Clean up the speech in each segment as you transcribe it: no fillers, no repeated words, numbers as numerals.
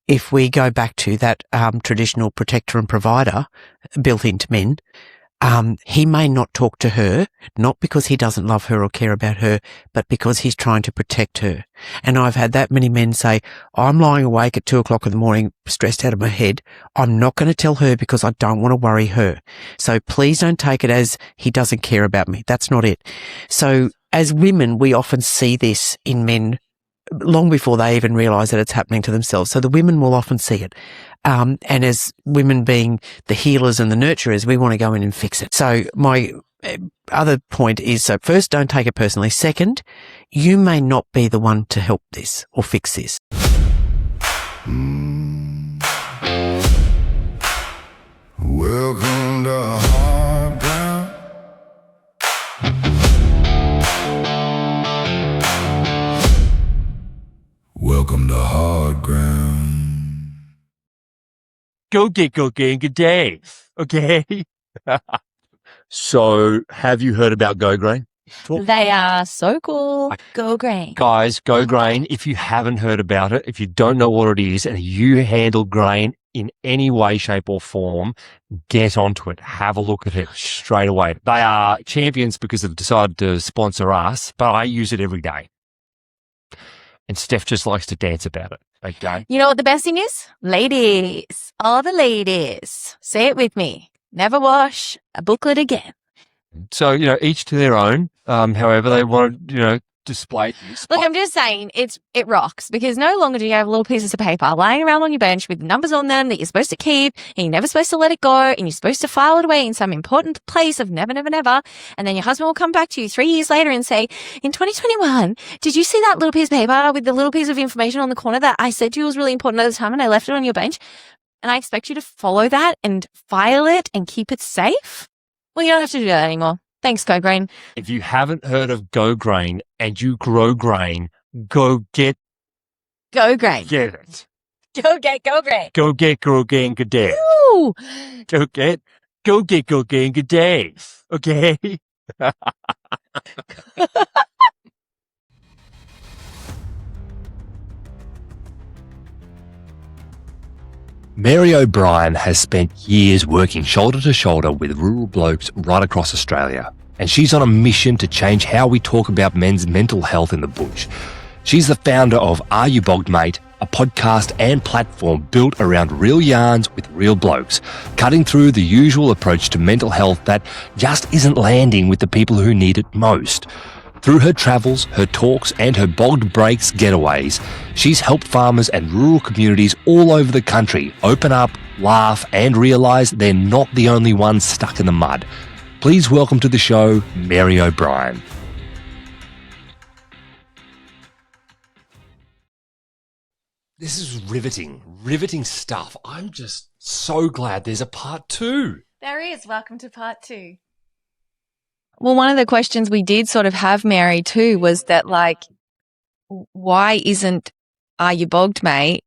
if we go back to that traditional protector and provider built into men, he may not talk to her, not because he doesn't love her or care about her, but because he's trying to protect her. And I've had that many men say, I'm lying awake at 2:00 in the morning, stressed out of my head. I'm not going to tell her because I don't want to worry her. So please don't take it as he doesn't care about me. That's not it. So as women, we often see this in men long before they even realise that it's happening to themselves. So the women will often see it. And as women being the healers and the nurturers, we want to go in and fix it. So my other point is, so first, don't take it personally. Second, you may not be the one to help this or fix this. Welcome to hard ground. Welcome to hard ground. Go get good day. Okay. So have you heard about Go Grain? They are so cool. Go Grain. Guys, Go Grain, if you haven't heard about it, if you don't know what it is and you handle grain in any way, shape or form, get onto it. Have a look at it straight away. They are champions because they've decided to sponsor us, but I use it every day. And Steph just likes to dance about it. Okay. You know what the best thing is? Ladies. All the ladies. Say it with me. Never wash a booklet again. So, each to their own. However they want to, display this. Look, I'm just saying it rocks because no longer do you have little pieces of paper lying around on your bench with numbers on them that you're supposed to keep and you're never supposed to let it go and you're supposed to file it away in some important place of never, never, never. And then your husband will come back to you 3 years later and say, in 2021, did you see that little piece of paper with the little piece of information on the corner that I said to you was really important at the time and I left it on your bench? And I expect you to follow that and file it and keep it safe? Well, you don't have to do that anymore. Thanks, Go Grain. If you haven't heard of Go Grain and you grow grain, go get Go Grain. Get it. Go get Go Grain. Go get Go Grain good day. Ooh. Go get Go Grain good day. Okay. Mary O'Brien has spent years working shoulder to shoulder with rural blokes right across Australia, and she's on a mission to change how we talk about men's mental health in the bush. She's the founder of Are You Bogged Mate, a podcast and platform built around real yarns with real blokes, cutting through the usual approach to mental health that just isn't landing with the people who need it most. Through her travels, her talks and her bogged breaks getaways, she's helped farmers and rural communities all over the country open up, laugh and realise they're not the only ones stuck in the mud. Please welcome to the show, Mary O'Brien. This is riveting stuff. I'm just so glad there's a part 2. There is. Welcome to part 2. Well, one of the questions we did sort of have, Mary, too, was that, why isn't Are You Bogged Mate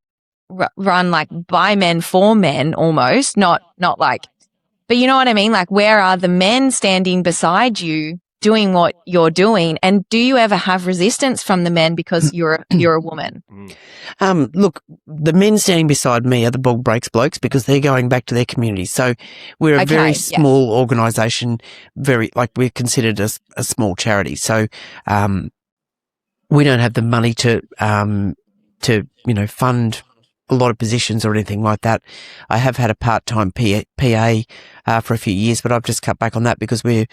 run by men for men almost, not but you know what I mean? Where are the men standing beside you doing what you're doing? And do you ever have resistance from the men because you're a woman? Look, the men standing beside me are the Bog Breaks blokes because they're going back to their community. So we're a very small organisation, we're considered a small charity. So we don't have the money to fund a lot of positions or anything like that. I have had a part-time PA for a few years, but I've just cut back on that because we're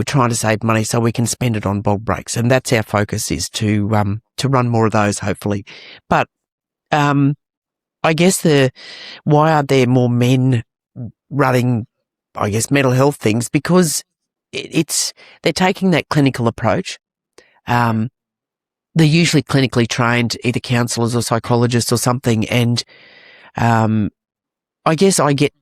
trying to save money so we can spend it on bog breaks. And that's our focus, is to run more of those, hopefully. But, I guess why are there more men running, mental health things? Because they're taking that clinical approach. They're usually clinically trained, either counsellors or psychologists or something. And, I guess I get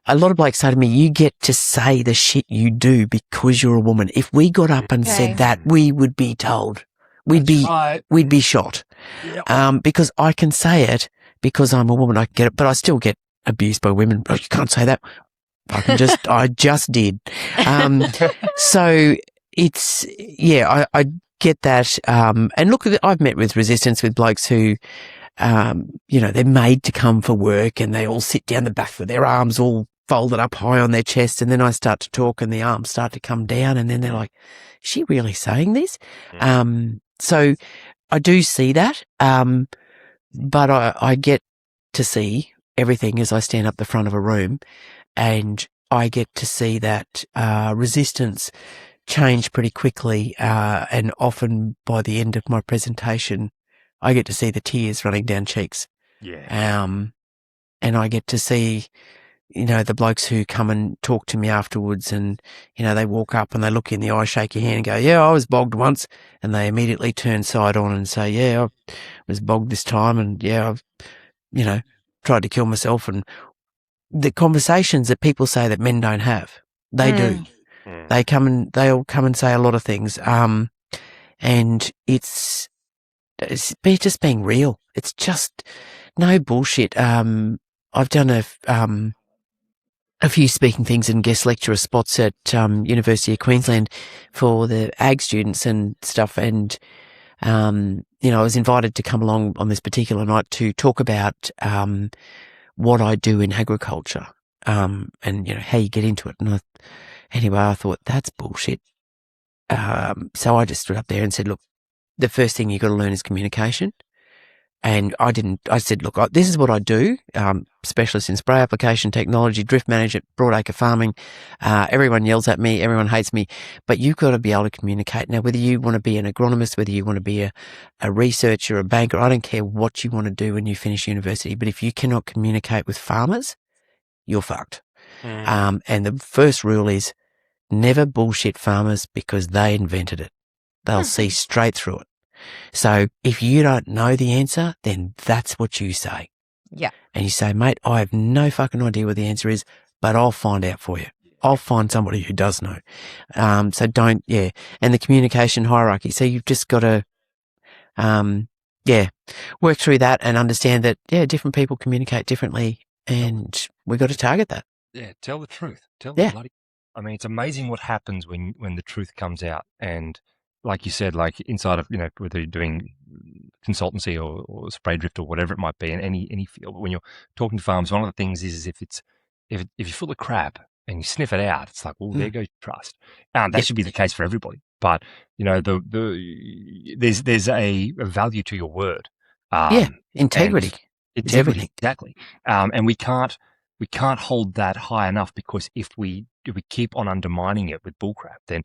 a lot of blokes say to me, you get to say the shit you do because you're a woman. If we got up and said that, we would be told. We'd be shot. Yep. Because I can say it because I'm a woman. I get it, but I still get abused by women. Oh, you can't say that. I just did. So it's, I get that. And look, I've met with resistance with blokes who, they're made to come for work and they all sit down the back with their arms all folded up high on their chest. And then I start to talk and the arms start to come down and then they're like, is she really saying this? So I do see that. But I get to see everything as I stand up the front of a room, and I get to see that resistance change pretty quickly, and often by the end of my presentation, I get to see the tears running down cheeks. Yeah. And I get to see, the blokes who come and talk to me afterwards and, they walk up and they look you in the eye, shake your hand and go, yeah, I was bogged once. And they immediately turn side on and say, yeah, I was bogged this time. And yeah, I've, tried to kill myself. And the conversations that people say that men don't have, they do. They all come and say a lot of things. And it's just being real. It's just no bullshit. I've done a few speaking things and guest lecturer spots at University of Queensland for the ag students and stuff. And, I was invited to come along on this particular night to talk about what I do in agriculture and, how you get into it. And I thought, that's bullshit. So I just stood up there and said, look, the first thing you've got to learn is communication. And I said, look, this is what I do, specialist in spray application technology, drift management, broadacre farming. Everyone yells at me, everyone hates me, but you've got to be able to communicate. Now, whether you want to be an agronomist, whether you want to be a researcher, a banker, I don't care what you want to do when you finish university, but if you cannot communicate with farmers, you're fucked. And the first rule is never bullshit farmers because they invented it. They'll see straight through it. So if you don't know the answer, then that's what you say. Yeah. And you say, mate, I have no fucking idea what the answer is, but I'll find out for you. I'll find somebody who does know. So don't, and the communication hierarchy. So you've just got to, work through that and understand that, different people communicate differently and we've got to target that. Yeah, tell the truth. I mean, it's amazing what happens when the truth comes out. And like you said, like inside of, whether you're doing consultancy or spray drift or whatever it might be in any field, when you're talking to farmers, one of the things is if you're full of crap and you sniff it out, it's like, well, there goes trust. That should be the case for everybody. But, there's a value to your word. Integrity. It's everything. Exactly. And we can't hold that high enough, because if we keep on undermining it with bullcrap, then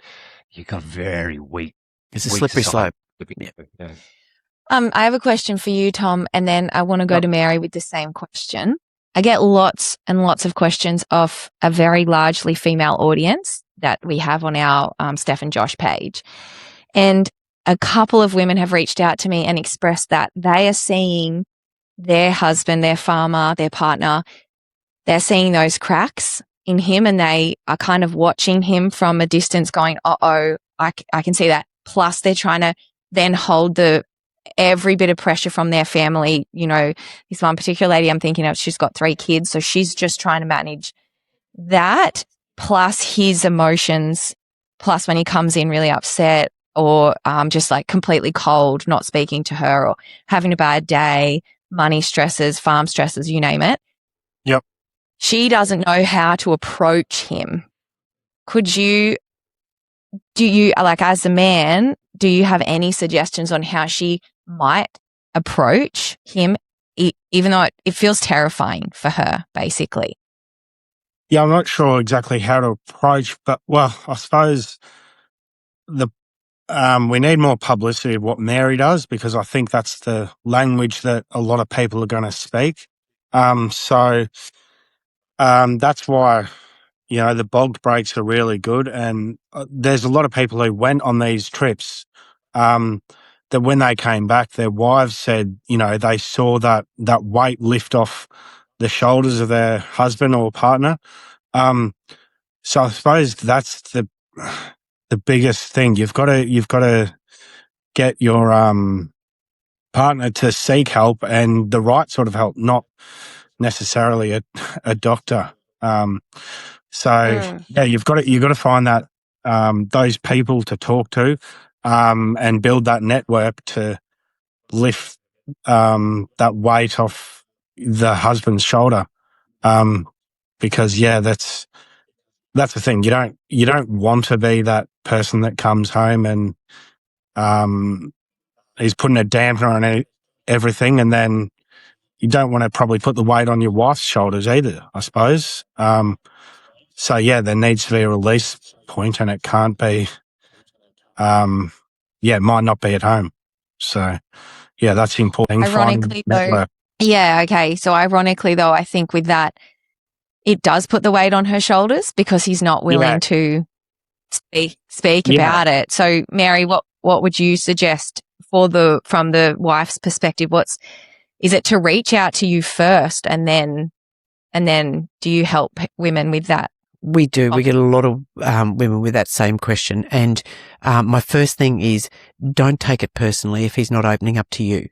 you've got very weak. It's a slippery slope. Yeah. I have a question for you, Tom, and then I want to go to Mary with the same question. I get lots and lots of questions off a very largely female audience that we have on our Steph and Josh page. And a couple of women have reached out to me and expressed that they are seeing their husband, their farmer, their partner, they're seeing those cracks in him and they are kind of watching him from a distance going, I can see that. Plus they're trying to then hold every bit of pressure from their family. This one particular lady I'm thinking of, she's got 3 kids. So she's just trying to manage that plus his emotions, plus when he comes in really upset or just like completely cold, not speaking to her or having a bad day, money stresses, farm stresses, you name it. Yep. She doesn't know how to approach him. Do you, like as a man, do you have any suggestions on how she might approach him, even though it feels terrifying for her, basically? Yeah, I'm not sure exactly how to approach, but I suppose we need more publicity of what Mary does, because I think that's the language that a lot of people are going to speak. So that's why, the bogged breaks are really good. And there's a lot of people who went on these trips that when they came back, their wives said, they saw that weight lift off the shoulders of their husband or partner. So I suppose that's the biggest thing. You've got to get your partner to seek help, and the right sort of help, not necessarily a doctor. You've got to find that those people to talk to and build that network to lift that weight off the husband's shoulder. Because that's the thing. You don't want to be that person that comes home and he's putting a dampener on everything, and then you don't want to probably put the weight on your wife's shoulders either, I suppose. So there needs to be a release point, and it can't be. It might not be at home. So that's the important thing. Ironically, though, okay. So ironically, though, I think with that, it does put the weight on her shoulders because he's not willing to speak about it. So, Mary, what would you suggest from the wife's perspective? Is it to reach out to you first, and then do you help women with that? We do. We get a lot of women with that same question. And my first thing is, don't take it personally if he's not opening up to you.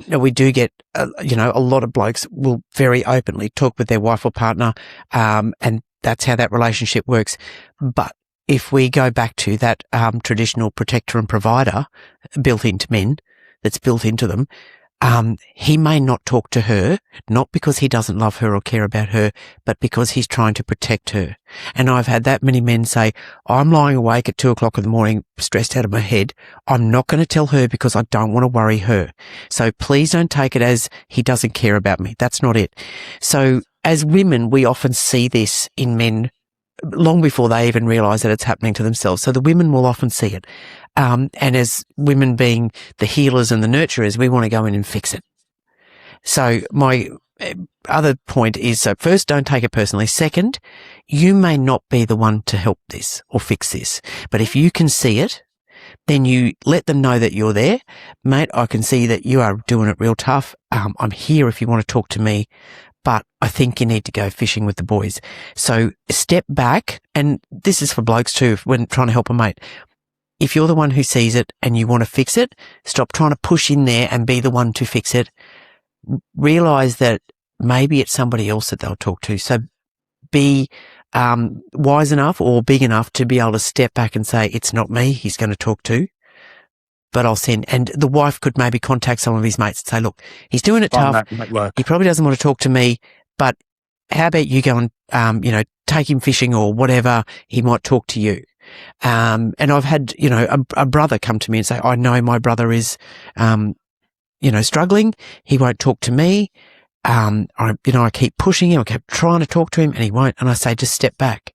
We do get, a lot of blokes will very openly talk with their wife or partner, and that's how that relationship works. But if we go back to that traditional protector and provider built into men, that's built into them, he may not talk to her, not because he doesn't love her or care about her, but because he's trying to protect her. And I've had that many men say, I'm lying awake at 2:00 in the morning, stressed out of my head. I'm not going to tell her because I don't want to worry her. So please don't take it as he doesn't care about me. That's not it. So as women, we often see this in men long before they even realise that it's happening to themselves. So the women will often see it. And as women being the healers and the nurturers, we want to go in and fix it. So my other point is, so first, don't take it personally. Second, you may not be the one to help this or fix this, but if you can see it, then you let them know that you're there. Mate, I can see that you are doing it real tough. I'm here if you want to talk to me, but I think you need to go fishing with the boys. So step back, and this is for blokes too, when trying to help a mate. If you're the one who sees it and you want to fix it, stop trying to push in there and be the one to fix it. Realise that maybe it's somebody else that they'll talk to. So be wise enough or big enough to be able to step back and say, it's not me he's going to talk to, but I'll send. And the wife could maybe contact some of his mates and say, look, he's doing it tough. He probably doesn't want to talk to me, but how about you go and, take him fishing or whatever, he might talk to you. And I've had, a brother come to me and say, I know my brother is, struggling. He won't talk to me. I keep pushing him. I keep trying to talk to him and he won't. And I say, just step back.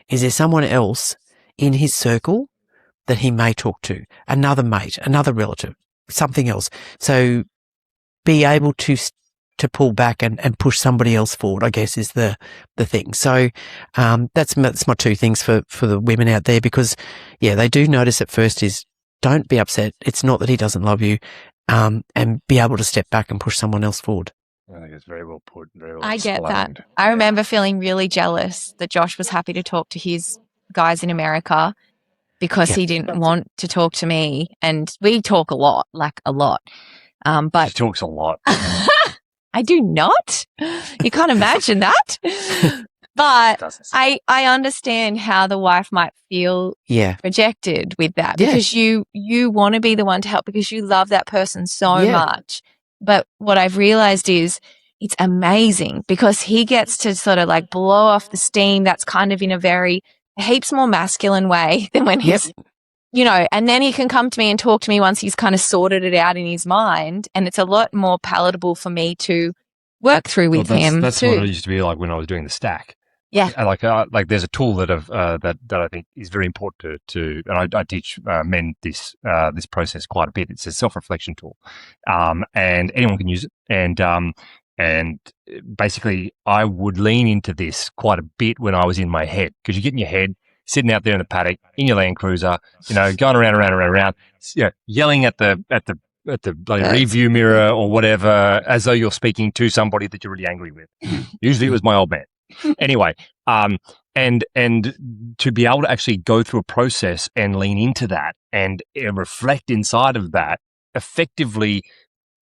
Is there someone else in his circle that he may talk to? Another mate, another relative, something else. So be able to pull back and push somebody else forward, I guess, is the thing. So, that's my two things for the women out there, because they do notice at first is don't be upset. It's not that he doesn't love you, and be able to step back and push someone else forward. I think it's very well put. Very well I get explained. that. I remember feeling really jealous that Josh was happy to talk to his guys in America because he didn't want to talk to me. And we talk a lot, like a lot. But She talks a lot. I do not. You can't imagine that. But I understand how the wife might feel rejected with that, because you want to be the one to help because you love that person so much. But what I've realized is it's amazing because he gets to sort of like blow off the steam. That's kind of in a very heaps more masculine way than when he's, and then he can come to me and talk to me once he's kind of sorted it out in his mind. And it's a lot more palatable for me to work through with him. That's too. what it used to be like when I was doing the stack. Yeah. Like there's a tool that I think is very important to and I teach men this process quite a bit. It's a self-reflection tool, and anyone can use it. And basically, I would lean into this quite a bit when I was in my head, because you get in your head, sitting out there in the paddock in your Land Cruiser, going around, yelling at the bloody review mirror or whatever, as though you're speaking to somebody that you're really angry with. Usually, it was my old man. Anyway, and to be able to actually go through a process and lean into that and reflect inside of that effectively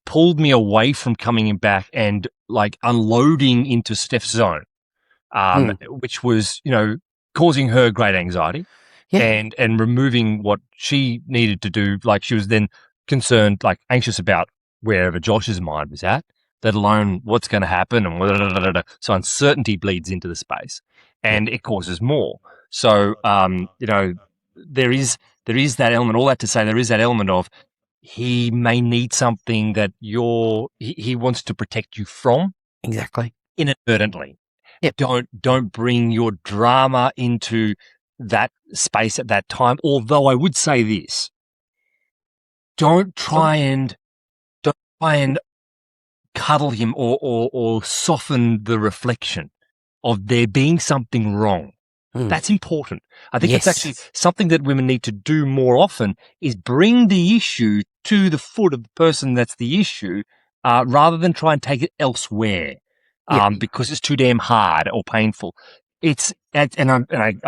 pulled me away from coming in back and like unloading into Steph's zone, which was, causing her great anxiety and removing what she needed to do. Like she was then concerned, like anxious about wherever Josh's mind was at, let alone what's going to happen. And so uncertainty bleeds into the space and it causes more. So, there is that element, all that to say, there is that element of he may need something that he wants to protect you from. Exactly. Inadvertently. Yep. Don't bring your drama into that space at that time. Although I would say this, don't try and cuddle him or soften the reflection of there being something wrong. That's important. I think it's actually something that women need to do more often, is bring the issue to the foot of the person that's the issue, rather than try and take it elsewhere, because it's too damn hard or painful. I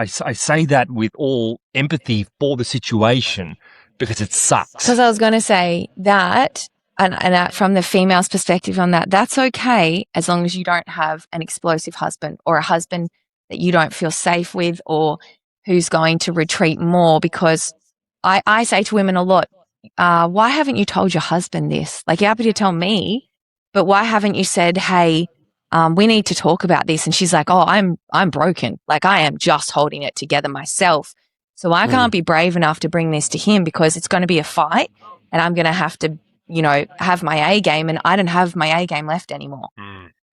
say that with all empathy for the situation because it sucks. Because I was going to say that, and from the female's perspective on that, that's okay as long as you don't have an explosive husband or a husband that you don't feel safe with or who's going to retreat more. Because I say to women a lot, why haven't you told your husband this? Like, you're happy to tell me, but why haven't you said, hey, we need to talk about this? And she's like, oh, I'm broken. Like, I am just holding it together myself. So I can't be brave enough to bring this to him because it's going to be a fight and I'm going to have to, have my A game, and I don't have my A game left anymore.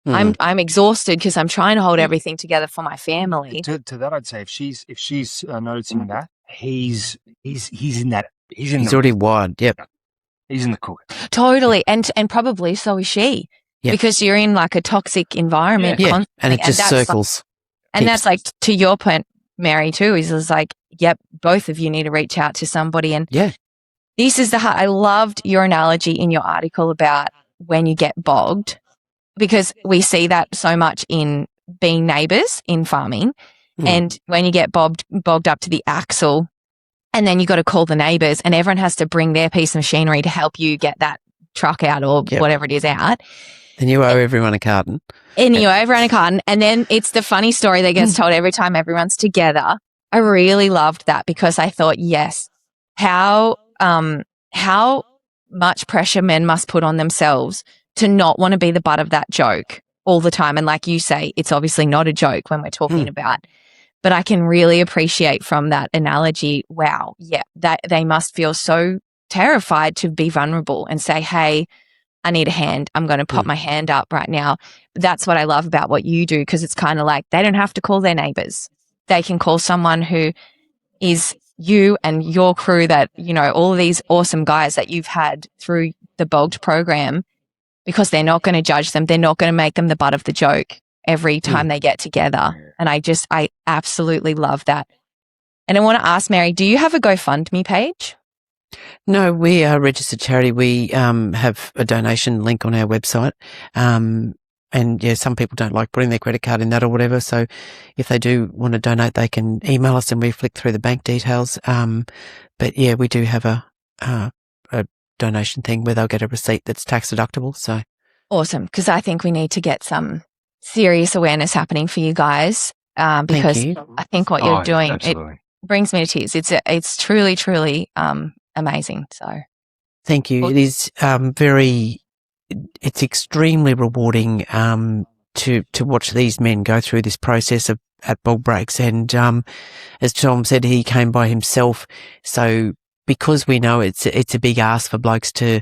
I'm exhausted because I'm trying to hold everything together for my family. To that, I'd say if she's noticing that, he's in that. He's already wired. Yep. He's in the cook. Totally. And probably so is she. Yep. Because you're in like a toxic environment. Yeah. And it just circles. And that's like, to your point, Mary, too, is like, yep, both of you need to reach out to somebody. And this is I loved your analogy in your article about when you get bogged, because we see that so much in being neighbours in farming. And when you get bogged up to the axle, and then you got to call the neighbours, and everyone has to bring their piece of machinery to help you get that truck out or whatever it is out. Then you owe everyone a carton. And you owe everyone a carton. And then it's the funny story that gets told every time everyone's together. I really loved that because I thought, yes, how much pressure men must put on themselves to not want to be the butt of that joke all the time. And like you say, it's obviously not a joke when we're talking about, but I can really appreciate from that analogy, wow, that they must feel so terrified to be vulnerable and say, hey, I need a hand. I'm going to pop my hand up right now. But that's what I love about what you do, because it's kind of like they don't have to call their neighbors. They can call someone who is you and your crew, that, all of these awesome guys that you've had through the Bogged program, because they're not going to judge them. They're not going to make them the butt of the joke every time they get together. And I absolutely love that. And I want to ask, Mary, do you have a GoFundMe page? No, we are a registered charity. We have a donation link on our website. And some people don't like putting their credit card in that or whatever. So if they do want to donate, they can email us and we flick through the bank details. But we do have a donation thing where they'll get a receipt that's tax deductible. So awesome, because I think we need to get some serious awareness happening for you guys. Because I think what you're doing, absolutely, it brings me to tears. It's truly, truly amazing. So thank you. It is it's extremely rewarding to watch these men go through this process at bog breaks. And as Tom said, he came by himself. So because we know it's a big ask for blokes to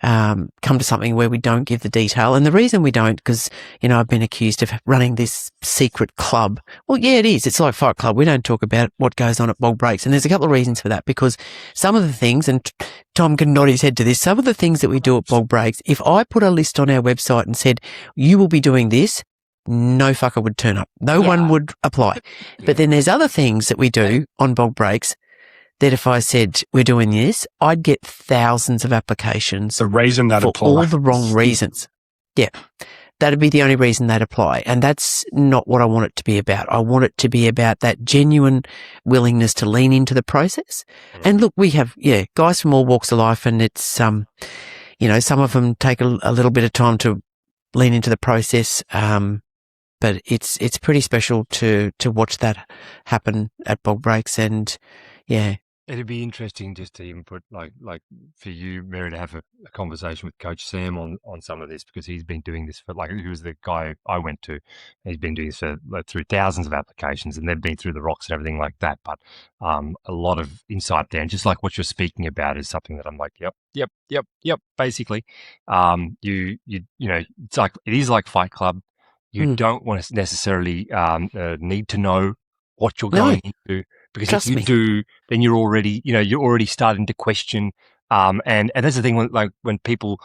come to something where we don't give the detail. And the reason we don't, because, I've been accused of running this secret club. Well, yeah, it is. It's like Fight Club. We don't talk about what goes on at bog breaks. And there's a couple of reasons for that, because some of the things, and Tom can nod his head to this, some of the things that we do at bog breaks, if I put a list on our website and said, you will be doing this, no fucker would turn up. No one would apply. But then there's other things that we do on bog breaks that if I said we're doing this, I'd get thousands of applications. The reason that for apply. all the wrong reasons. Yeah. That'd be the only reason they'd apply. And that's not what I want it to be about. I want it to be about that genuine willingness to lean into the process. And look, we have, guys from all walks of life, and it's, some of them take a little bit of time to lean into the process. But it's pretty special to watch that happen at bog breaks. And It'd be interesting just to input, like for you, Mary, to have a conversation with Coach Sam on some of this, because he's been doing this for, like, he was the guy I went to. He's been doing this for, like, through thousands of applications, and they've been through the rocks and everything like that. But a lot of insight there, and just like what you're speaking about is something that I'm like, yep. Basically, it's like, it is like Fight Club. You Mm. don't want to necessarily need to know what you're No, going into, because if trust you me. do, then you're already starting to question. And that's the thing, when people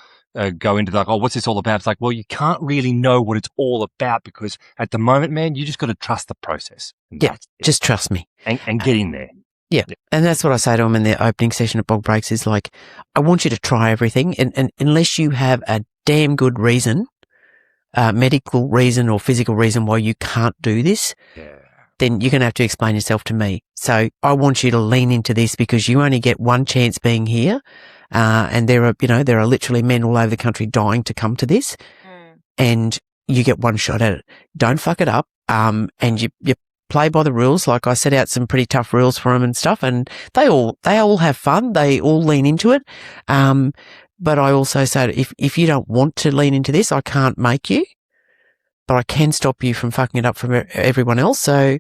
go into, like, oh, what's this all about? It's like, well, you can't really know what it's all about, because at the moment, man, you just got to trust the process. And Yeah, that's it. just trust me. And get in there. Yeah. And that's what I say to them in the opening session at Bog Breaks is, like, I want you to try everything. And unless you have a damn good reason, medical reason or physical reason why you can't do this, Yeah. then you're going to have to explain yourself to me. So I want you to lean into this, because you only get one chance being here. And there are literally men all over the country dying to come to this, and you get one shot at it. Don't fuck it up. And you play by the rules. Like, I set out some pretty tough rules for them and stuff, and they all have fun. They all lean into it. But I also say, if you don't want to lean into this, I can't make you, but I can stop you from fucking it up from everyone else. So,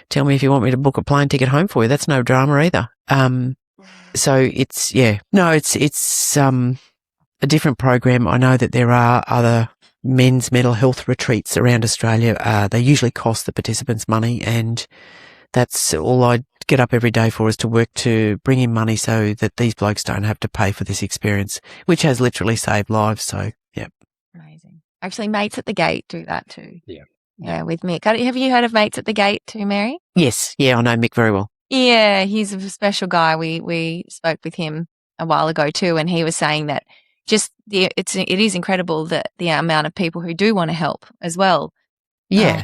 tell me if you want me to book a plane ticket home for you. That's no drama either. So it's a different program. I know that there are other men's mental health retreats around Australia. They usually cost the participants money, and that's all I get up every day for, is to work to bring in money so that these blokes don't have to pay for this experience, which has literally saved lives. So, yeah. Amazing. Actually, Mates at the Gate do that too. Yeah. With Mick. Have you heard of Mates at the Gate too, Mary? Yes. Yeah, I know Mick very well. Yeah, he's a special guy. We spoke with him a while ago too, and he was saying that it is incredible that the amount of people who do want to help as well. Yeah.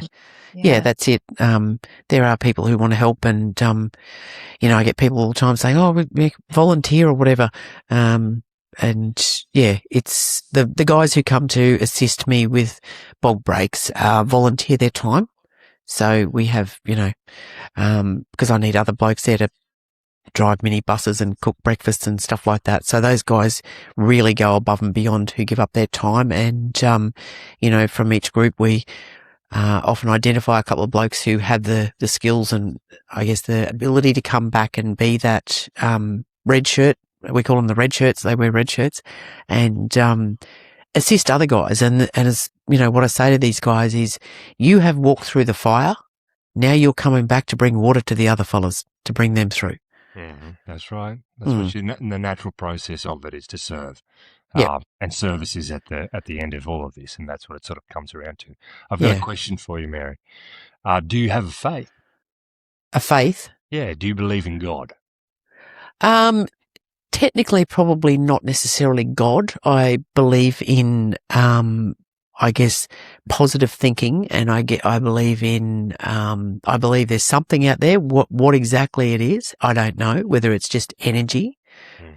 Yeah, that's it. There are people who want to help, and, I get people all the time saying, oh, we volunteer or whatever. And yeah, it's the guys who come to assist me with Bog Breaks, volunteer their time. So we have, because I need other blokes there to drive mini buses and cook breakfasts and stuff like that. So those guys really go above and beyond, who give up their time. And, from each group, we often identify a couple of blokes who have the skills and, I guess, the ability to come back and be that red shirt. We call them the red shirts. They wear red shirts, and assist other guys. And as what I say to these guys is, you have walked through the fire. Now you're coming back to bring water to the other fellas, to bring them through. Mm-hmm. That's right. That's what the natural process of it is, to serve. Yeah. And service is at the end of all of this, and that's what it sort of comes around to. I've got a question for you, Mary. Do you have a faith? A faith? Yeah. Do you believe in God? Technically, probably not necessarily God. I believe in, I guess, positive thinking, and I believe in, I believe there's something out there. What exactly it is, I don't know. Whether it's just energy,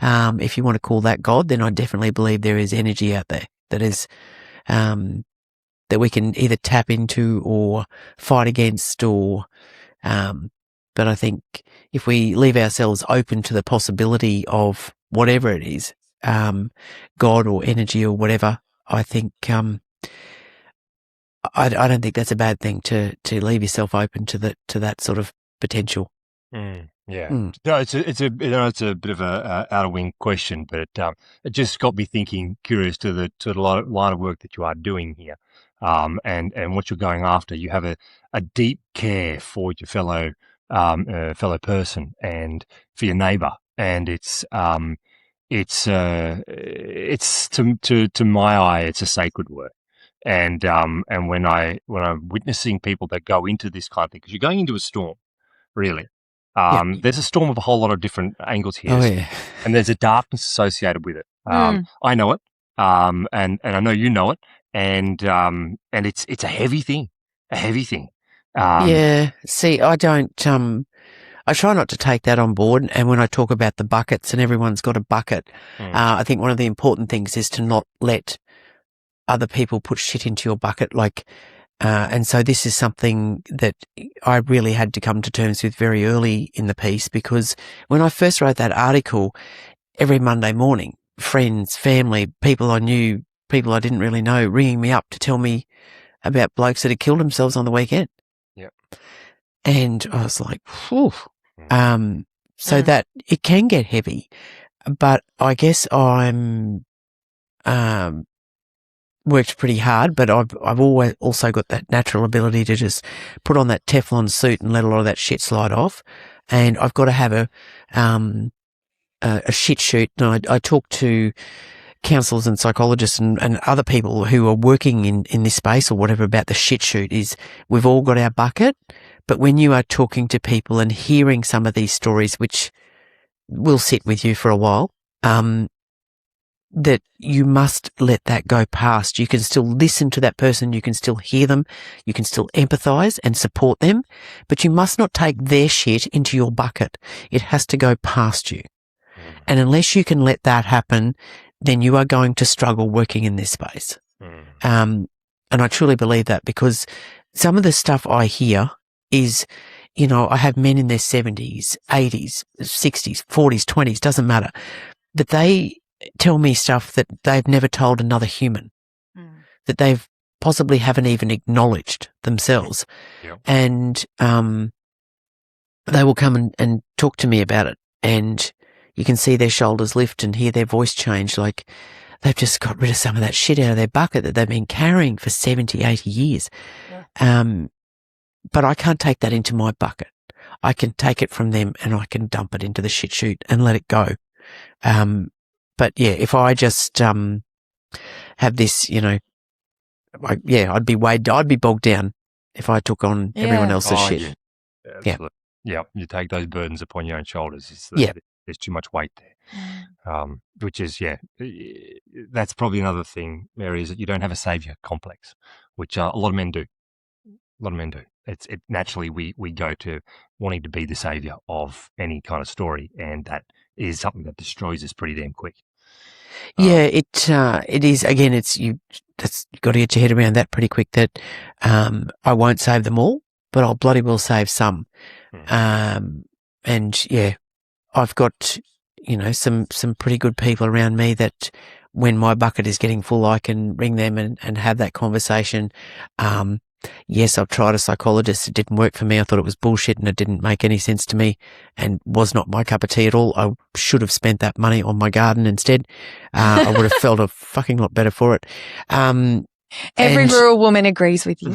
if you want to call that God, then I definitely believe there is energy out there that is, that we can either tap into or fight against, or, but I think if we leave ourselves open to the possibility of whatever it is, God or energy or whatever, I think, I don't think that's a bad thing, to leave yourself open to that sort of potential. Yeah. No, it's a bit of a out of wing question, but it just got me thinking, curious to the line of work that you are doing here, and what you're going after. You have a deep care for your fellow person and for your neighbour, and it's to my eye, it's a sacred work. And when I'm witnessing people that go into this kind of thing, because you're going into a storm, really. There's a storm of a whole lot of different angles here. Oh, yeah. And there's a darkness associated with it. I know it. And I know you know it. And it's a heavy thing. Yeah. See, I don't, I try not to take that on board. And when I talk about the buckets, and everyone's got a bucket, I think one of the important things is to not let other people put shit into your bucket. Like, And so this is something that I really had to come to terms with very early in the piece, because when I first wrote that article, every Monday morning, friends, family, people I knew, people I didn't really know, ringing me up to tell me about blokes that had killed themselves on the weekend. Yep. And I was like, whew. So that it can get heavy, but I guess I'm worked pretty hard, but I've always also got that natural ability to just put on that Teflon suit and let a lot of that shit slide off. And I've got to have a shit shoot. And I talk to counsellors and psychologists and other people who are working in this space or whatever about the shit shoot. Is we've all got our bucket, but when you are talking to people and hearing some of these stories, which will sit with you for a while, that you must let that go past. You can still listen to that person. You can still hear them. You can still empathise and support them, but you must not take their shit into your bucket. It has to go past you. And unless you can let that happen, then you are going to struggle working in this space. And I truly believe that, because some of the stuff I hear is, you know, I have men in their 70s, 80s, 60s, 40s, 20s, doesn't matter, that they tell me stuff that they've never told another human, that they've possibly haven't even acknowledged themselves. Yep. And they will come and talk to me about it, and you can see their shoulders lift and hear their voice change, like they've just got rid of some of that shit out of their bucket that they've been carrying for 70, 80 years. Yeah. But I can't take that into my bucket. I can take it from them and I can dump it into the shit chute and let it go. But yeah, if I just have this, you know, I'd be bogged down if I took on everyone else's shit. Yeah. Absolutely. Yeah, you take those burdens upon your own shoulders. There's too much weight there. Which is, that's probably another thing, Mary, is that you don't have a saviour complex, which a lot of men do. It's naturally we go to wanting to be the saviour of any kind of story, and that is something that destroys us pretty damn quick. It is. Again, you've got to get your head around that pretty quick, that I won't save them all, but I'll bloody well save some. And yeah, I've got, you know, some pretty good people around me that when my bucket is getting full, I can ring them and have that conversation. Yes, I've tried a psychologist. It didn't work for me. I thought it was bullshit and it didn't make any sense to me and was not my cup of tea at all. I should have spent that money on my garden instead. I would have felt a fucking lot better for it. Every rural woman agrees with you.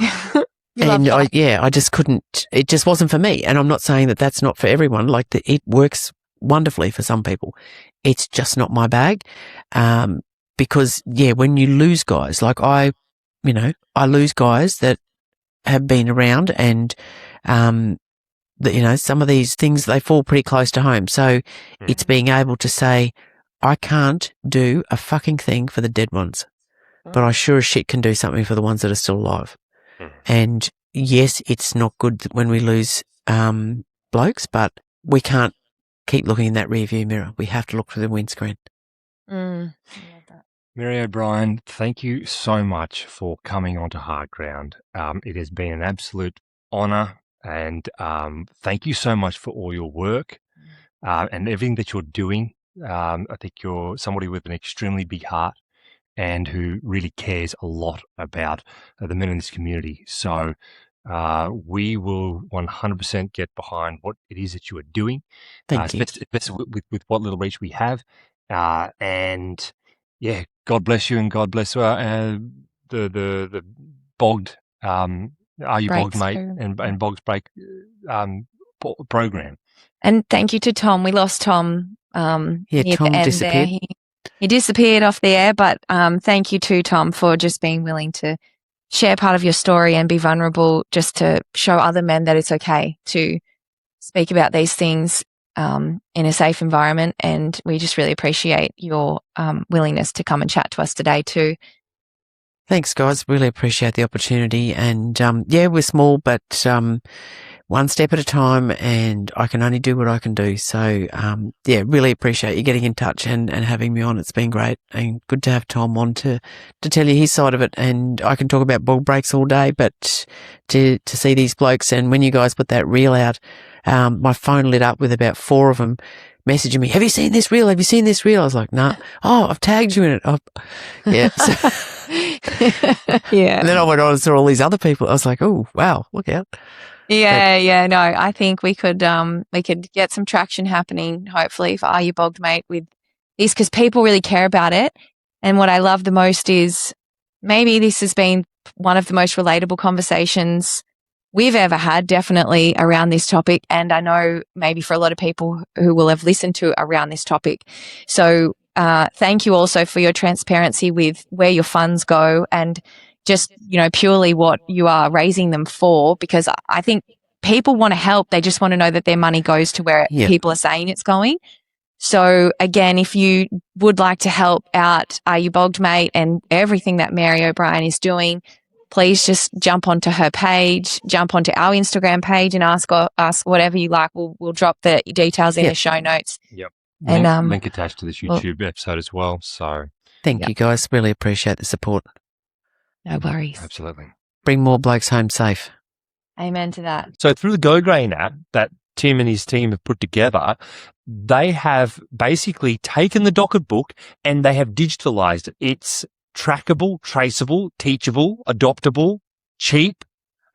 I just couldn't, it just wasn't for me. And I'm not saying that that's not for everyone. Like it works wonderfully for some people. It's just not my bag. Because when you lose guys, like I lose guys that have been around and, some of these things, they fall pretty close to home. So it's being able to say, I can't do a fucking thing for the dead ones, but I sure as shit can do something for the ones that are still alive. And yes, it's not good when we lose blokes, but we can't keep looking in that rearview mirror. We have to look through the windscreen. Mary O'Brien, thank you so much for coming onto Hard Ground. It has been an absolute honour, and thank you so much for all your work and everything that you're doing. I think you're somebody with an extremely big heart and who really cares a lot about the men in this community. So we will 100% get behind what it is that you are doing. Thank you. Especially with what little reach we have. And yeah, God bless you and God bless the Bogged, Are You Bogged, Mate, and Bogged Break program. And thank you to Tom. We lost Tom. Tom disappeared. He disappeared off the air, but thank you to Tom for just being willing to share part of your story and be vulnerable, just to show other men that it's okay to speak about these things in a safe environment. And we just really appreciate your willingness to come and chat to us today too. Thanks, guys. Really appreciate the opportunity. And we're small, but one step at a time, and I can only do what I can do. So, yeah, really appreciate you getting in touch and having me on. It's been great and good to have Tom on to tell you his side of it. And I can talk about bog breaks all day, but to see these blokes, and when you guys put that reel out, my phone lit up with about 4 of them messaging me, have you seen this reel? Have you seen this reel? I was like, nah. Oh, I've tagged you in it. Yeah. So, Yeah. and then I went on and saw all these other people. I was like, oh, wow, look out. Yeah. No, I think we could get some traction happening, hopefully, for Are You Bogged Mate with this, because people really care about it. And what I love the most is maybe this has been one of the most relatable conversations we've ever had, definitely, around this topic. And I know maybe for a lot of people who will have listened to around this topic. So thank you also for your transparency with where your funds go and just, purely what you are raising them for, because I think people want to help. They just want to know that their money goes to where people are saying it's going. So again, if you would like to help out Are You Bogged Mate and everything that Mary O'Brien is doing, please just jump onto her page, jump onto our Instagram page and ask us whatever you like. We'll drop the details in the show notes. Yep. And link attached to this YouTube episode as well. So thank you guys. Really appreciate the support. No worries. Absolutely. Bring more blokes home safe. Amen to that. So through the Go Grain app that Tim and his team have put together, they have basically taken the docket book and they have digitalized it. It's trackable, traceable, teachable, adoptable, cheap.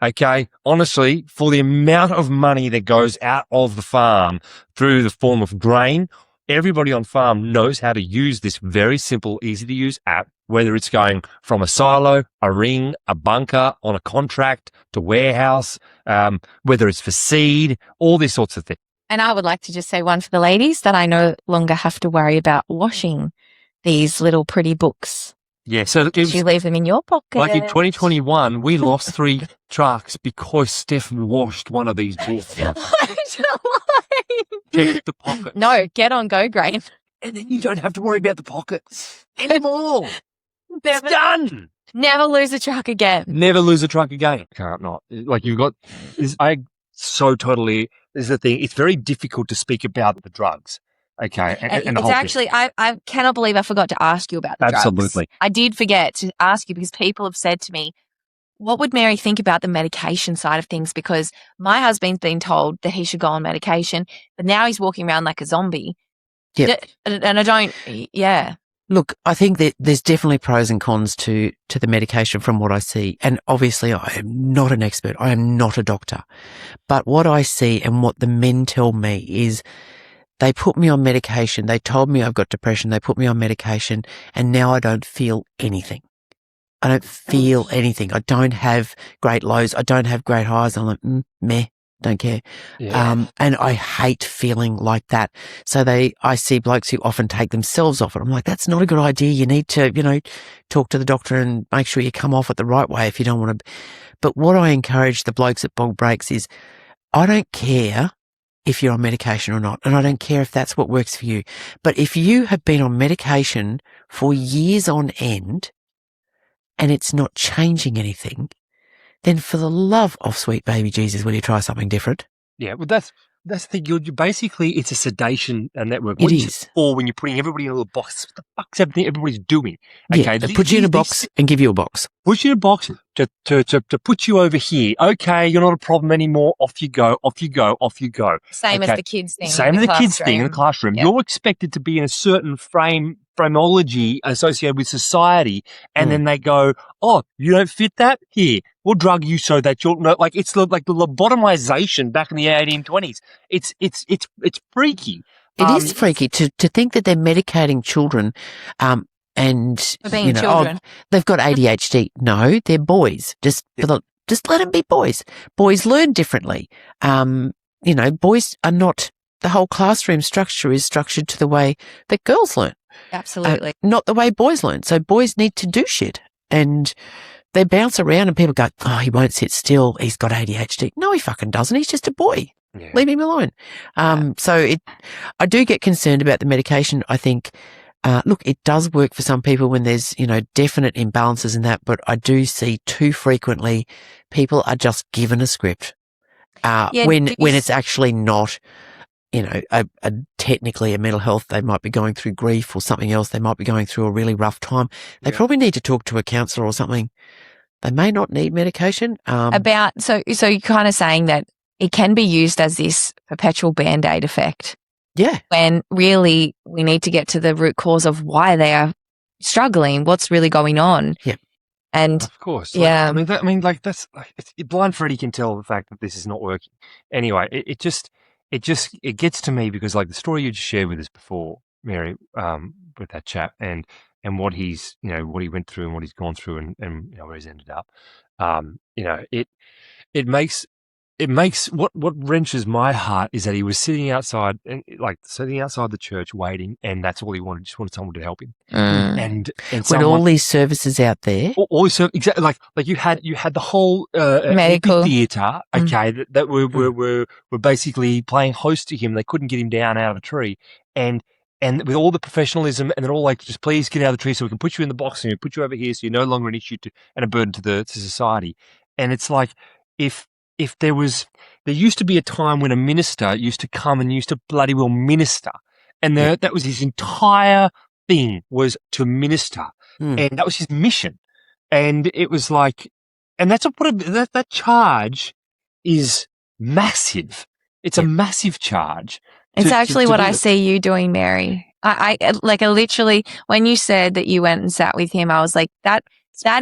Okay. Honestly, for the amount of money that goes out of the farm through the form of grain, everybody on farm knows how to use this very simple, easy to use app, whether it's going from a silo, a ring, a bunker, on a contract to warehouse, whether it's for seed, all these sorts of things. And I would like to just say one for the ladies, that I no longer have to worry about washing these little pretty books. Yeah, so You leave them in your pocket. like in 2021, we lost 3 trucks because Steph washed one of these books. Check the pocket. No, get on Go Grain. And then you don't have to worry about the pockets anymore. It's done. Never lose a truck again. Never lose a truck again. Can't not. Like you've got, this is the thing. It's very difficult to speak about the drugs. Okay. And it's actually, I cannot believe I forgot to ask you about the drugs. Absolutely. I did forget to ask you because people have said to me, what would Mary think about the medication side of things? Because my husband's been told that he should go on medication, but now he's walking around like a zombie. Yeah. And I don't, Look, I think that there's definitely pros and cons to the medication from what I see. And obviously I am not an expert. I am not a doctor. But what I see and what the men tell me is they put me on medication. They told me I've got depression. They put me on medication and now I don't feel anything. I don't feel anything. I don't have great lows. I don't have great highs. I'm like, meh. Don't care. Yeah. And I hate feeling like that. So I see blokes who often take themselves off it. I'm like, that's not a good idea. You need to, talk to the doctor and make sure you come off it the right way if you don't want to. But what I encourage the blokes at Bog Breaks is I don't care if you're on medication or not. And I don't care if that's what works for you. But if you have been on medication for years on end and it's not changing anything, then for the love of sweet baby Jesus, will you try something different? Yeah, well, that's the thing. You're basically, it's a sedation network. It is. Or when you're putting everybody in a little box, what the fuck's everything everybody's doing? Okay, they put you in a box and give you a box. Put you in a box to put you over here. Okay, you're not a problem anymore. Off you go, off you go, off you go. same as the kids thing. Same as the kids thing in the classroom. Yep. You're expected to be in a certain phraseology associated with society, and then they go, "Oh, you don't fit that? Here, we'll drug you so that you'll know." Like it's like the lobotomization back in the 1820s. It's freaky. It is freaky to think that they're medicating children, and For being children. they've got ADHD. No, they're boys. Just let them be boys. Boys learn differently. Boys are not. The whole classroom structure is structured to the way that girls learn. Absolutely. Not the way boys learn. So boys need to do shit. And they bounce around and people go, oh, he won't sit still. He's got ADHD. No, he fucking doesn't. He's just a boy. Yeah. Leave him alone. I do get concerned about the medication. I think, look, it does work for some people when there's, definite imbalances in that. But I do see too frequently people are just given a script Yeah, when do you it's actually not, technically a mental health, they might be going through grief or something else. They might be going through a really rough time. They probably need to talk to a counsellor or something. They may not need medication. so you're kind of saying that it can be used as this perpetual Band-Aid effect. Yeah. When really we need to get to the root cause of why they are struggling, what's really going on. Yeah. And Of course. yeah. That's blind Freddie can tell the fact that this is not working. Anyway, it gets to me because like the story you just shared with us before, Mary, with that chap and what he's, what he went through and what he's gone through and where he's ended up. It makes what wrenches my heart is that he was sitting outside the church waiting, and that's all he wanted. Just wanted someone to help him. And when all these services out there, also exactly like you had the whole medical theater, okay, that were basically playing host to him. They couldn't get him down out of a tree, and with all the professionalism, and they're all like, just please get out of the tree so we can put you in the box and we put you over here so you're no longer an issue and a burden to society. And it's like if there used to be a time when a minister used to come and used to bloody well minister, and that was his entire thing, was to minister, and that was his mission. And it was like, and that's that charge is massive. It's a massive charge. It's actually what I see you doing, Mary. I literally, when you said that you went and sat with him, I was like, that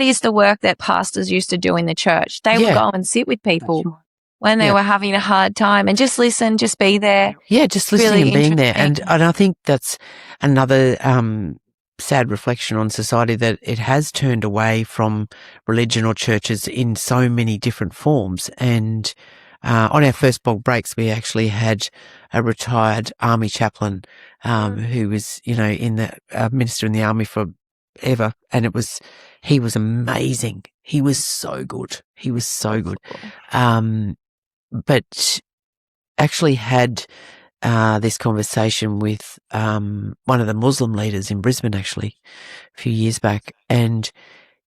is the work that pastors used to do in the church. They would go and sit with people when they were having a hard time and just listen, just be there. Yeah, just listening really and being there. And I think that's another sad reflection on society, that it has turned away from religion or churches in so many different forms. And on our first Bog Breaks, we actually had a retired army chaplain who was, in the minister in the army forever, and he was amazing. He was so good. He was so good. But actually had this conversation with one of the Muslim leaders in Brisbane, actually, a few years back, and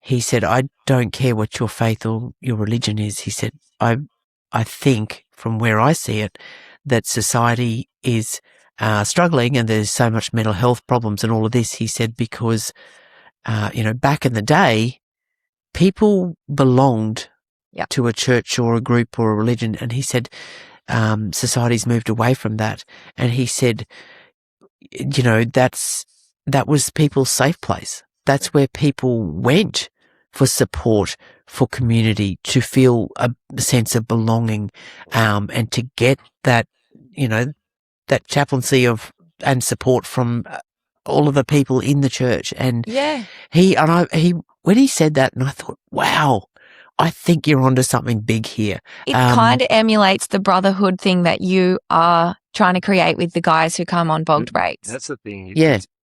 he said, I don't care what your faith or your religion is. He said, I think, from where I see it, that society is struggling and there's so much mental health problems and all of this. He said, because, back in the day, people belonged to a church or a group or a religion. And he said, society's moved away from that. And he said, that was people's safe place. That's where people went for support, for community, to feel a sense of belonging, and to get that, that chaplaincy and support from all of the people in the church. And when he said that, and I thought, wow, I think you're onto something big here. It kind of emulates the brotherhood thing that you are trying to create with the guys who come on Bogged Breaks. That's the thing.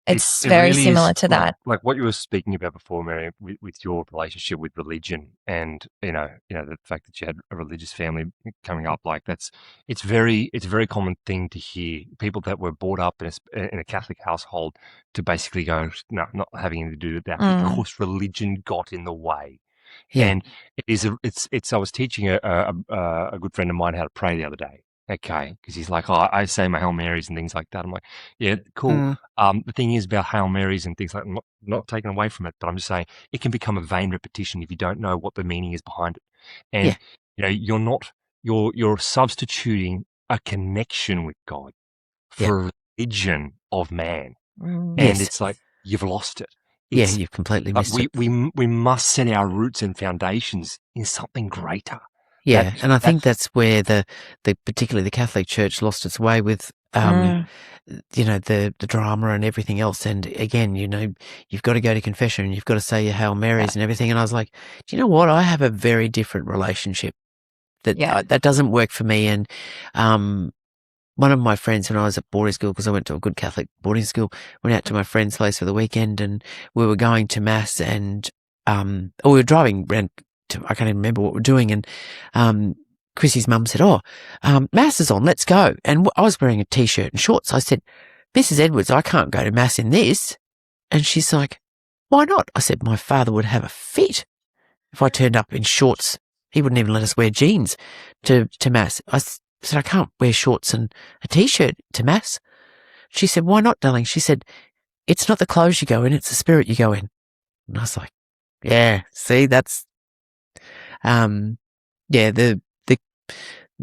It's very really similar to that. Like what you were speaking about before, Mary, with your relationship with religion, and the fact that you had a religious family coming up, like it's a very common thing to hear people that were brought up in a Catholic household to basically go, no, not having anything to do with that because religion got in the way. Yeah. And I was teaching a good friend of mine how to pray the other day. Okay, because he's like, oh, I say my Hail Marys and things like that. I'm like, yeah, cool. The thing is about Hail Marys and things like that, not taken away from it, but I'm just saying it can become a vain repetition if you don't know what the meaning is behind it. And you're substituting a connection with God for a religion of man, and it's like you've lost it. You've completely missed it. We must set our roots and foundations in something greater. Yeah, and I think that's where the particularly the Catholic Church lost its way with, the drama and everything else. And again, you've got to go to confession and you've got to say your Hail Marys and everything. And I was like, do you know what? I have a very different relationship that doesn't work for me. And one of my friends, when I was at boarding school, because I went to a good Catholic boarding school, went out to my friend's place for the weekend, and we were going to mass, and we were driving around. I can't even remember what we're doing, and Chrissy's mum said, mass is on, let's go. And I was wearing a t-shirt and shorts. I said, Mrs. Edwards, I can't go to mass in this. And she's like, why not? I said, my father would have a fit if I turned up in shorts He wouldn't even let us wear jeans to mass. I said, I can't wear shorts and a T-shirt to mass. She said, why not, darling? She said, it's not the clothes you go in, it's the spirit you go in. And I was like, yeah, see, that's,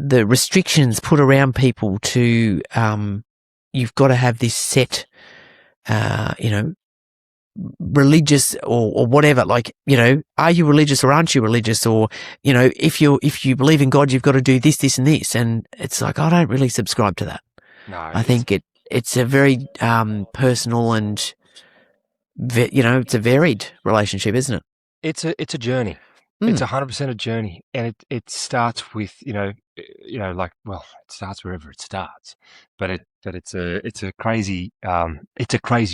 the restrictions put around people to, you've got to have this set, religious or whatever, like, are you religious or aren't you religious? Or, if you believe in God, you've got to do this, this and this. And it's like, I don't really subscribe to that. No, I think it's a very, personal and, it's a varied relationship, isn't it? it's a journey. It's 100% a journey, and it starts with it starts wherever it starts, but it's a crazy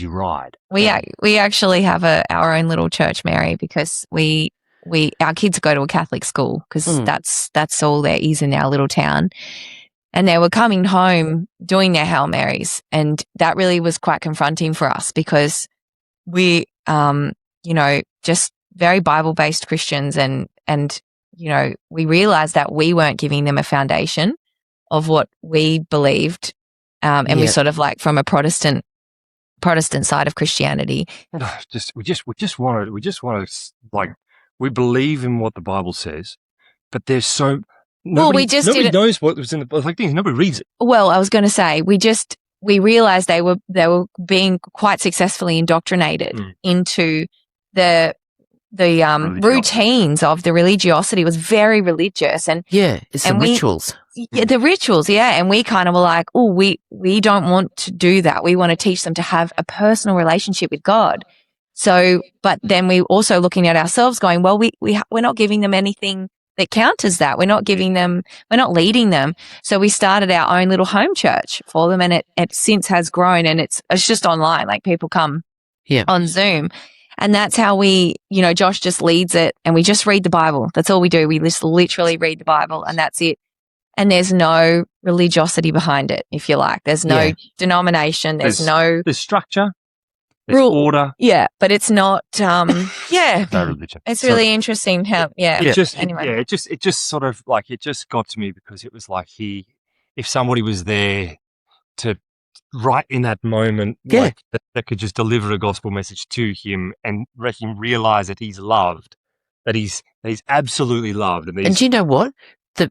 ride. We actually have our own little church, Mary, because our kids go to a Catholic school because that's all there is in our little town. And they were coming home doing their Hail Marys, and that really was quite confronting for us because we, just very Bible-based Christians, and we realized that we weren't giving them a foundation of what we believed, and we sort of like from a Protestant side of Christianity. We just want to like, we believe in what the Bible says, but there's so nobody knows what was in the like things. Nobody reads it. Well, I was going to say we realized they were being quite successfully indoctrinated into the routines of the religiosity. Was very religious, and it's the rituals. The rituals, and we kind of were like, oh, we don't want to do that. We want to teach them to have a personal relationship with God. So, but then we also looking at ourselves, going, well, we're not giving them anything that counters that. We're not leading them. So we started our own little home church for them, and it since has grown, and it's just online. Like people come on Zoom. And that's how Josh just leads it, and we just read the Bible. That's all we do. We just literally read the Bible, and that's it. And there's no religiosity behind it, if you like. There's no denomination. There's structure. There's order. Yeah, but it's not, no religion. It's really interesting how, It just sort of like, it just got to me because it was like if somebody was there to, right in that moment, like that could just deliver a gospel message to him and let him realize that he's loved, that he's absolutely loved. And do you know what?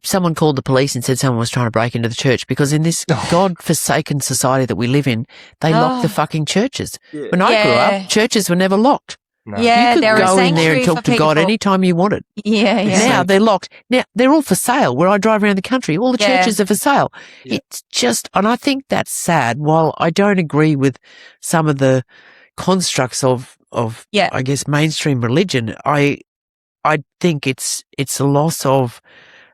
Someone called the police and said someone was trying to break into the church because in this God-forsaken society that we live in, they lock the fucking churches. Yeah. When I grew up, churches were never locked. No. Yeah, you could go in there and talk to God anytime you wanted. Yeah. Now they're locked. Now they're all for sale. Where I drive around the country, all the churches are for sale. Yeah. It's just, and I think that's sad. While I don't agree with some of the constructs of I guess mainstream religion, I think it's a loss of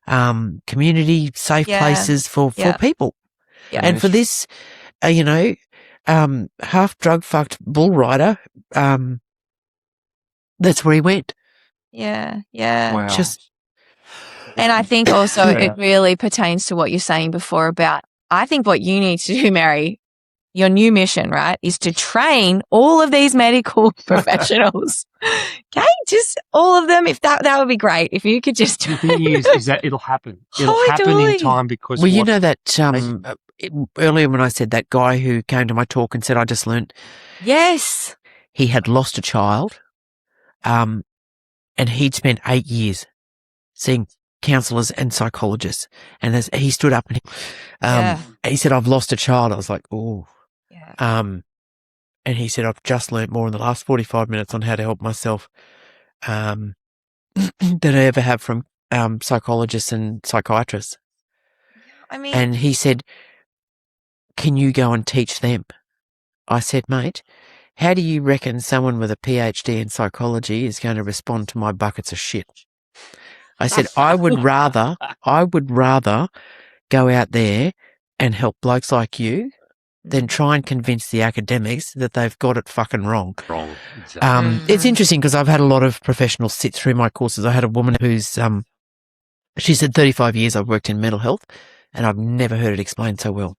community, safe places for people. Yeah. And for this, half drug fucked bull rider, that's where he went. Yeah. Wow. And I think also it really pertains to what you're saying before about, I think what you need to do, Mary, your new mission, right, is to train all of these medical professionals. Okay, just all of them. If that would be great. If you could just. The thing is that it'll happen. It'll happen in time because. Well, you know that earlier when I said that guy who came to my talk and said, "I just learnt." Yes. He had lost a child, and he'd spent 8 years seeing counsellors and psychologists, and as he stood up and he said, "I've lost a child." I was like, "Oh." Yeah. And he said, "I've just learnt more in the last 45 minutes on how to help myself than I ever have from psychologists and psychiatrists." I mean, and he said, "Can you go and teach them?" I said, "Mate, how do you reckon someone with a PhD in psychology is going to respond to my buckets of shit?" I said, I would rather go out there and help blokes like you than try and convince the academics that they've got it fucking wrong. Exactly. It's interesting because I've had a lot of professionals sit through my courses. I had a woman who's, she said 35 years I've worked in mental health and I've never heard it explained so well.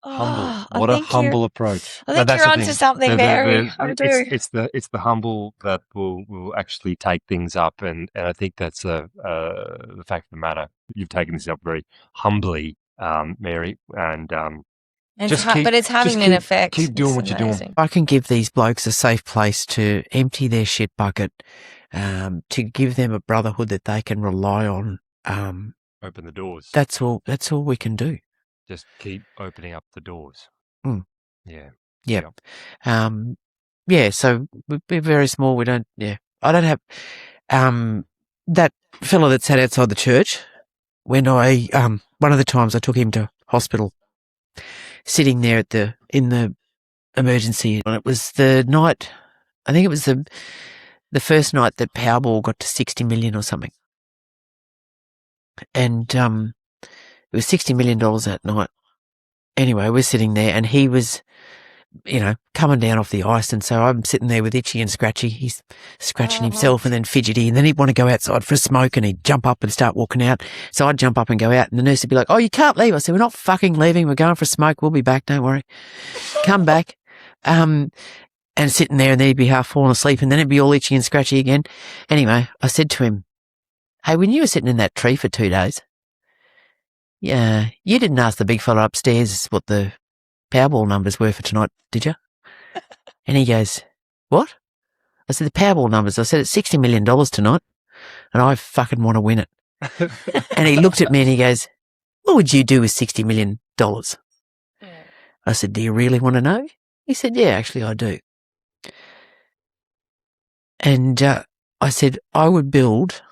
Humble. I What a think you're- humble approach. I think that's you're the onto thing. something, Mary. I do. It's the humble that will actually take things up, and I think that's the fact of the matter. You've taken this up very humbly, Mary, and But it's having an effect. Keep doing It's what you're doing. amazing. I can give these blokes a safe place to empty their shit bucket, to give them a brotherhood that they can rely on. Open the doors. That's all we can do. Just keep opening up the doors. Mm. Yeah. Yep. Yeah. So we're very small. We don't. Yeah. I don't have. That fella that sat outside the church when I one of the times I took him to hospital, sitting there in the emergency, and it was the night. I think it was the first night that Powerball got to 60 million or something, and it was $60 million that night. Anyway, we're sitting there, and he was, coming down off the ice, and so I'm sitting there with Itchy and Scratchy. He's scratching himself and then fidgety, and then he'd want to go outside for a smoke, and he'd jump up and start walking out. So I'd jump up and go out, and the nurse would be like, "Oh, you can't leave." I said, "We're not fucking leaving. We're going for a smoke. We'll be back. Don't worry. Come back." And sitting there, and then he'd be half falling asleep, and then it'd be all Itchy and Scratchy again. Anyway, I said to him, "Hey, when you were sitting in that tree for 2 days, yeah, you didn't ask the big fella upstairs what the Powerball numbers were for tonight, did you?" And he goes, "What?" I said, "The Powerball numbers." I said, "It's $60 million tonight, and I fucking want to win it." And he looked at me and he goes, "What would you do with $60 million? I said, "Do you really want to know?" He said, "Yeah, actually I do." And I said, "I would build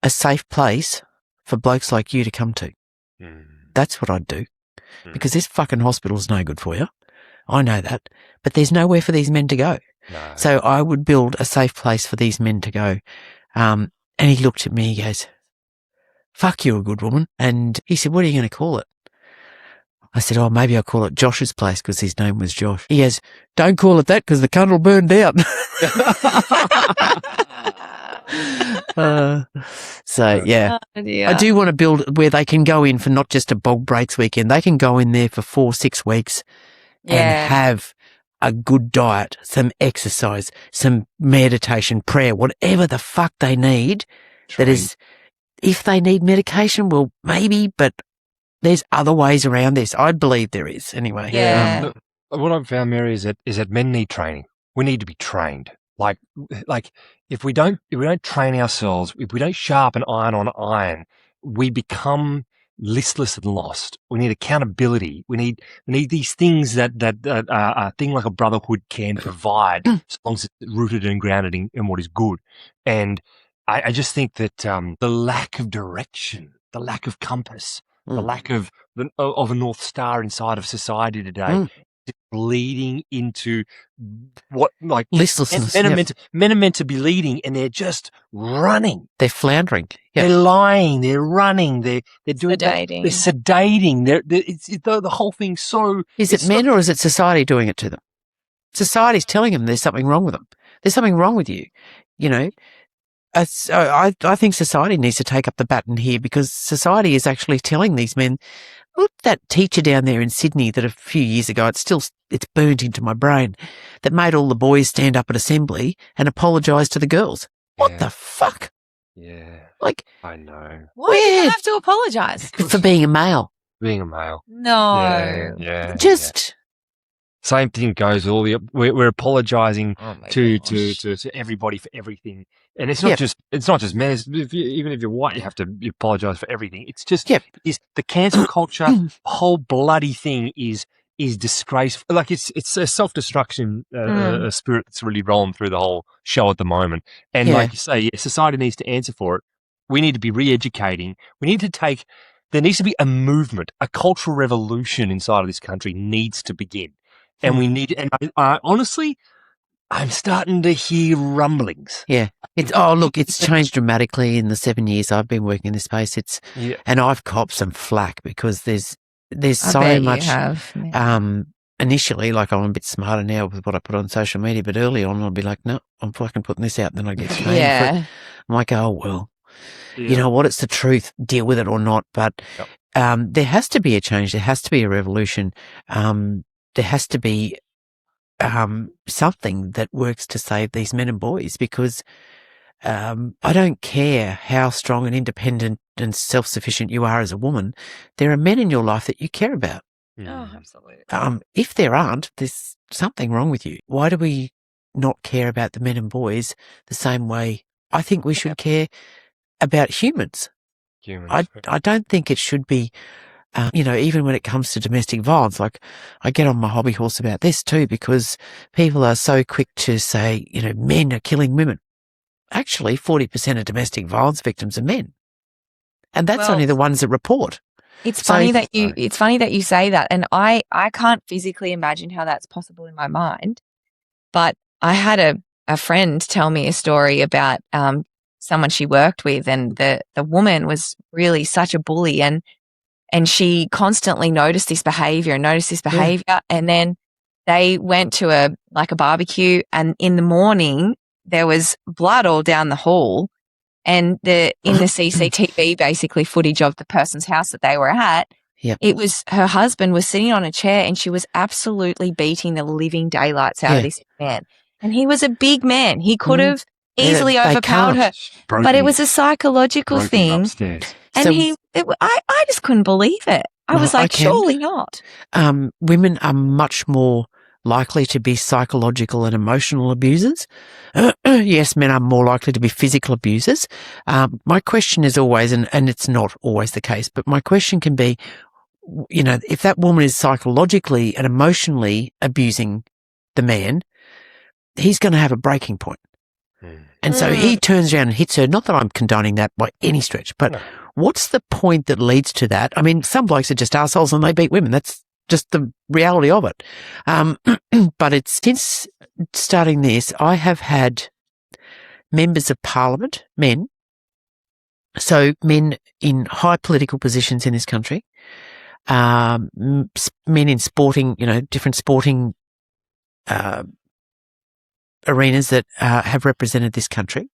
a safe place for blokes like you to come to. That's what I'd do. Because this fucking hospital's no good for you. I know that. But there's nowhere for these men to go. No. So I would build a safe place for these men to go." And he looked at me, he goes, "Fuck, you're a good woman." And he said, "What are you going to call it?" I said, "Oh, maybe I'll call it Josh's place because his name was Josh." He goes, "Don't call it that because the cunt will burn down." So, yeah. Oh, dear. I do want to build where they can go in for not just a bog breaks weekend. They can go in there for 4-6 weeks and have a good diet, some exercise, some meditation, prayer, whatever the fuck they need. That is, if they need medication, well, maybe, but there's other ways around this. I believe there is anyway. Yeah. What I've found, Mary, is that men need training. We need to be trained. Like if we don't train ourselves, if we don't sharpen iron on iron, we become listless and lost. We need accountability. We need these things that a thing like a brotherhood can provide, as long as it's rooted and grounded in what is good. And I just think that the lack of direction, the lack of compass, the lack of a North Star inside of society today is bleeding into what, like, listlessness. Men are meant to be leading, and they're just running. They're floundering. Yep. They're lying. They're running. They're doing Sedating. They're sedating. It's the whole thing. So Is it men or is it society doing it to them? Society's telling them there's something wrong with them. There's something wrong with you. I think society needs to take up the baton here, because society is actually telling these men. Look, that teacher down there in Sydney that a few years ago, it's burnt into my brain, that made all the boys stand up at assembly and apologise to the girls. What the fuck? Yeah. Like, I know. Why do you have to apologise? For being a male. Being a male. No. Yeah. Just. Same thing goes. We're apologising Oh my to gosh. everybody for everything, and it's not just men. Even if you're white, you have to apologise for everything. It's just is the cancel culture whole bloody thing is disgraceful. Like it's a self-destruction spirit that's really rolling through the whole show at the moment. And like you say, society needs to answer for it. We need to be re-educating. We need to take. There needs to be a movement, a cultural revolution inside of this country needs to begin. And we need, and I honestly, I'm starting to hear rumblings. Yeah. It's changed dramatically in the 7 years I've been working in this space. And I've copped some flack because there's so much. Initially, like, I'm a bit smarter now with what I put on social media, but early on I'd be like, no, I'm fucking putting this out, and then I get shamed for it. I'm like, oh well, you know what? It's the truth. Deal with it or not. But there has to be a change. There has to be a revolution. There has to be something that works to save these men and boys, because I don't care how strong and independent and self-sufficient you are as a woman. There are men in your life that you care about. Oh, absolutely. If there aren't, there's something wrong with you. Why do we not care about the men and boys the same way I think we should care about humans? I don't think it should be, even when it comes to domestic violence. Like, I get on my hobby horse about this too, because people are so quick to say, men are killing women. Actually, 40% of domestic violence victims are men. And that's only the ones that report. It's funny that you say that. And I can't physically imagine how that's possible in my mind. But I had a friend tell me a story about someone she worked with, and the woman was really such a bully, and she constantly noticed this behavior. And then they went to a barbecue, and in the morning there was blood all down the hall, and in the CCTV basically footage of the person's house that they were at, it was her husband was sitting on a chair, and she was absolutely beating the living daylights out of this man. And he was a big man. He could have easily overpowered her, but it was a psychological thing. Upstairs. And I just couldn't believe it. I was like, surely not. Women are much more likely to be psychological and emotional abusers. Yes, men are more likely to be physical abusers. My question is always, and it's not always the case, but my question can be, if that woman is psychologically and emotionally abusing the man, he's going to have a breaking point. And so he turns around and hits her. Not that I'm condoning that by any stretch, but what's the point that leads to that? I mean, some blokes are just assholes and they beat women. That's just the reality of it. But since starting this, I have had members of parliament, men in high political positions in this country, men in sporting, different sporting arenas that have represented this country,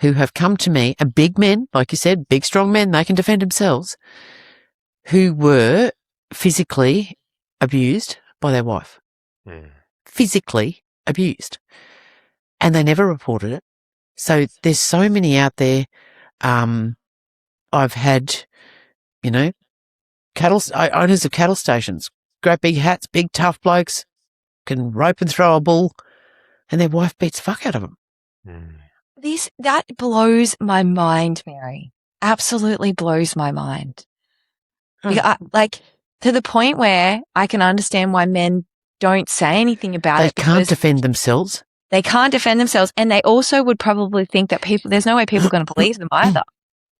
who have come to me, and big men, like you said, big, strong men, they can defend themselves, who were physically abused by their wife. Physically abused. And they never reported it. So there's so many out there. I've had, owners of cattle stations, great big hats, big tough blokes, can rope and throw a bull, and their wife beats the fuck out of them. That blows my mind, Mary. Absolutely blows my mind. To the point where I can understand why men don't say anything about it. They can't defend themselves. They can't defend themselves, and they also would probably think that there's no way people are going to believe them either.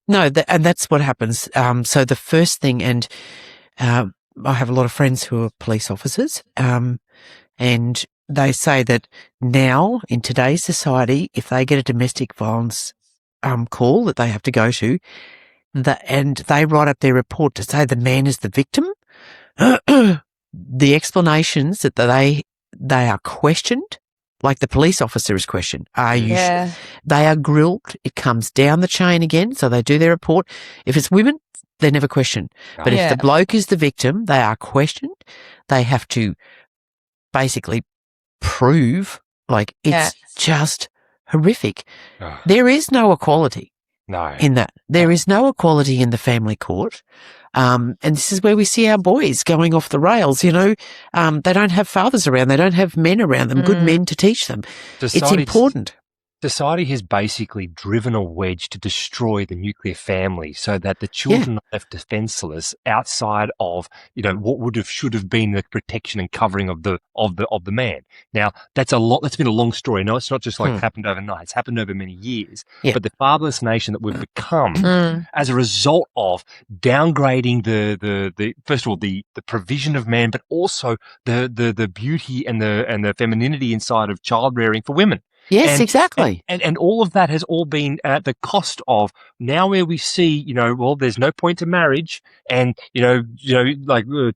No, and that's what happens. So the first thing, and I have a lot of friends who are police officers, and they say that now in today's society, if they get a domestic violence call that they have to go to, and they write up their report to say the man is the victim, the explanations that they are questioned, like the police officer is questioned. They are grilled. It comes down the chain again. So they do their report. If it's women, they're never questioned. But if the bloke is the victim, they are questioned. They have to basically prove, it's just horrific. There is no equality in that. There is no equality in the family court. And this is where we see our boys going off the rails. They don't have fathers around. They don't have men around them, good men to teach them. It's important. Society has basically driven a wedge to destroy the nuclear family so that the children are left defenseless outside of, what should have been the protection and covering of the man. Now, that's been a long story. No, it's not just happened overnight. It's happened over many years. Yeah. But the fatherless nation that we've become as a result of downgrading the first of all, the provision of man, but also the beauty and the femininity inside of child rearing for women. Yes, exactly. And all of that has all been at the cost of now where we see, there's no point to marriage and,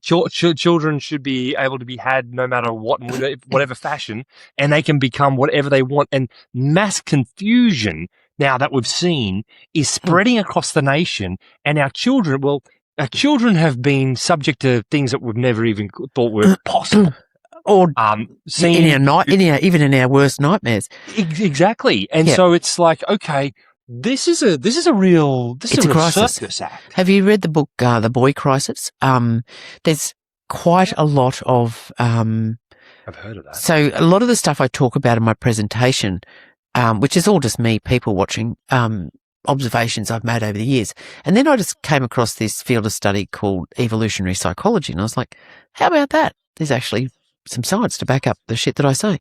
children should be able to be had no matter what, in whatever fashion, and they can become whatever they want. And mass confusion now that we've seen is spreading across the nation, and our children, Our children have been subject to things that we've never even thought were possible. Or even in our worst nightmares. Exactly. And so it's like, okay, this is a real crisis. circus act. Have you read the book The Boy Crisis? There's quite a lot of I've heard of that. So a lot of the stuff I talk about in my presentation, which is all just me people watching, observations I've made over the years. And then I just came across this field of study called evolutionary psychology. And I was like, how about that? There's actually some science to back up the shit that I say.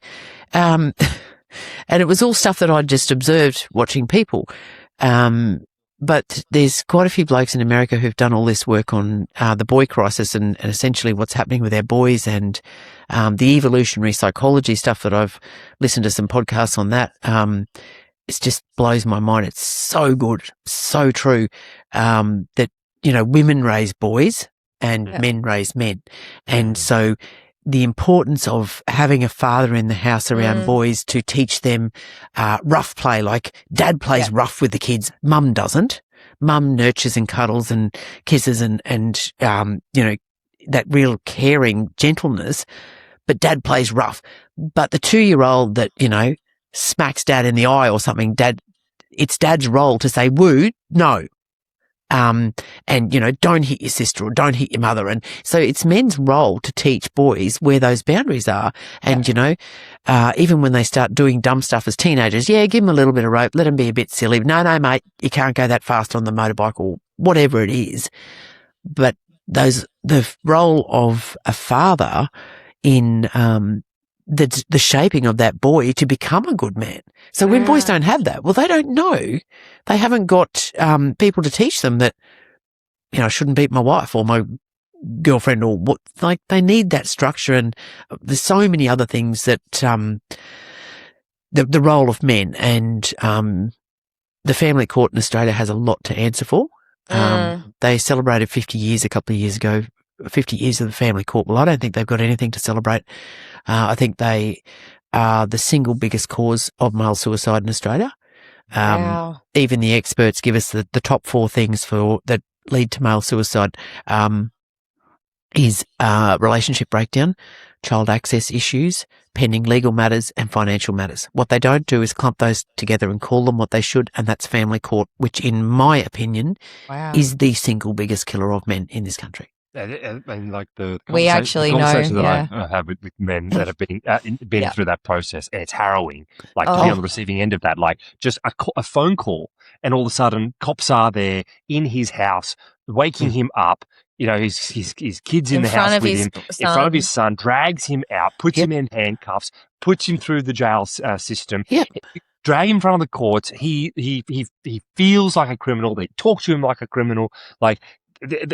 And it was all stuff that I'd just observed watching people. But there's quite a few blokes in America who've done all this work on the boy crisis and essentially what's happening with our boys and the evolutionary psychology stuff that I've listened to some podcasts on that. It just blows my mind. It's so good, so true, that, women raise boys and men raise men. And so the importance of having a father in the house around boys to teach them rough play, like dad plays rough with the kids, mum doesn't. Mum nurtures and cuddles and kisses and that real caring gentleness, but dad plays rough. But the 2-year-old that, smacks dad in the eye or something, it's dad's role to say, woo, no. And, don't hit your sister or don't hit your mother. And so it's men's role to teach boys where those boundaries are. And, even when they start doing dumb stuff as teenagers, give them a little bit of rope, let them be a bit silly. No, mate, you can't go that fast on the motorbike or whatever it is. But the role of a father in, the shaping of that boy to become a good man. So when boys don't have that, well, they don't know. They haven't got people to teach them that, I shouldn't beat my wife or my girlfriend or what. Like they need that structure, and there's so many other things that the role of men and the family court in Australia has a lot to answer for. They celebrated 50 years a couple of years ago. 50 years of the family court. Well, I don't think they've got anything to celebrate. I think they are the single biggest cause of male suicide in Australia. Wow. Even the experts give us the top 4 things that lead to male suicide is relationship breakdown, child access issues, pending legal matters, and financial matters. What they don't do is clump those together and call them what they should, and that's family court, which in my opinion is the single biggest killer of men in this country. And like the we actually know that I have with men that have been through that process, and it's harrowing. Like to be on the receiving end of that, like just a phone call, and all of a sudden cops are there in his house, waking him up. His kids in the house with him, in front of his son, drags him out, puts him in handcuffs, puts him through the jail system. Drag him in front of the courts. He feels like a criminal. They talk to him like a criminal. Like.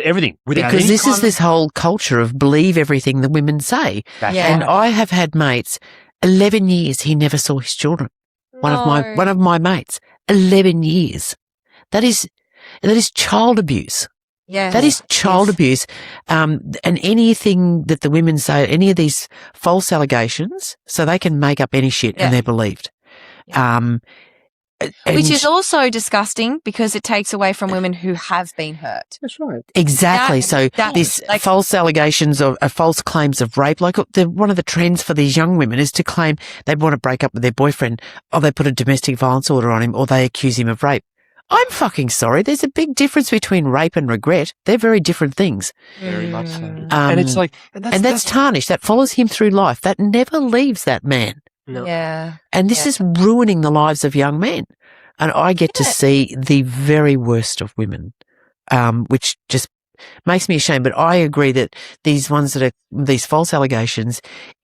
Everything. Because this is this whole culture of believe everything the women say. And I have had mates, 11 years he never saw his children. One of my mates, 11 years. That is child abuse. Yeah. That is child abuse. And anything that the women say, any of these false allegations, so they can make up any shit and they're believed. Which is also disgusting because it takes away from women who have been hurt. That's right. Exactly. False allegations of false claims of rape, like one of the trends for these young women is to claim they want to break up with their boyfriend, or they put a domestic violence order on him, or they accuse him of rape. I'm fucking sorry. There's a big difference between rape and regret. They're very different things. Very much so. And it's like, that's tarnished. That follows him through life. That never leaves that man. No. Yeah. And this is ruining the lives of young men. And I get to see the very worst of women, which just makes me ashamed. But I agree that these false allegations,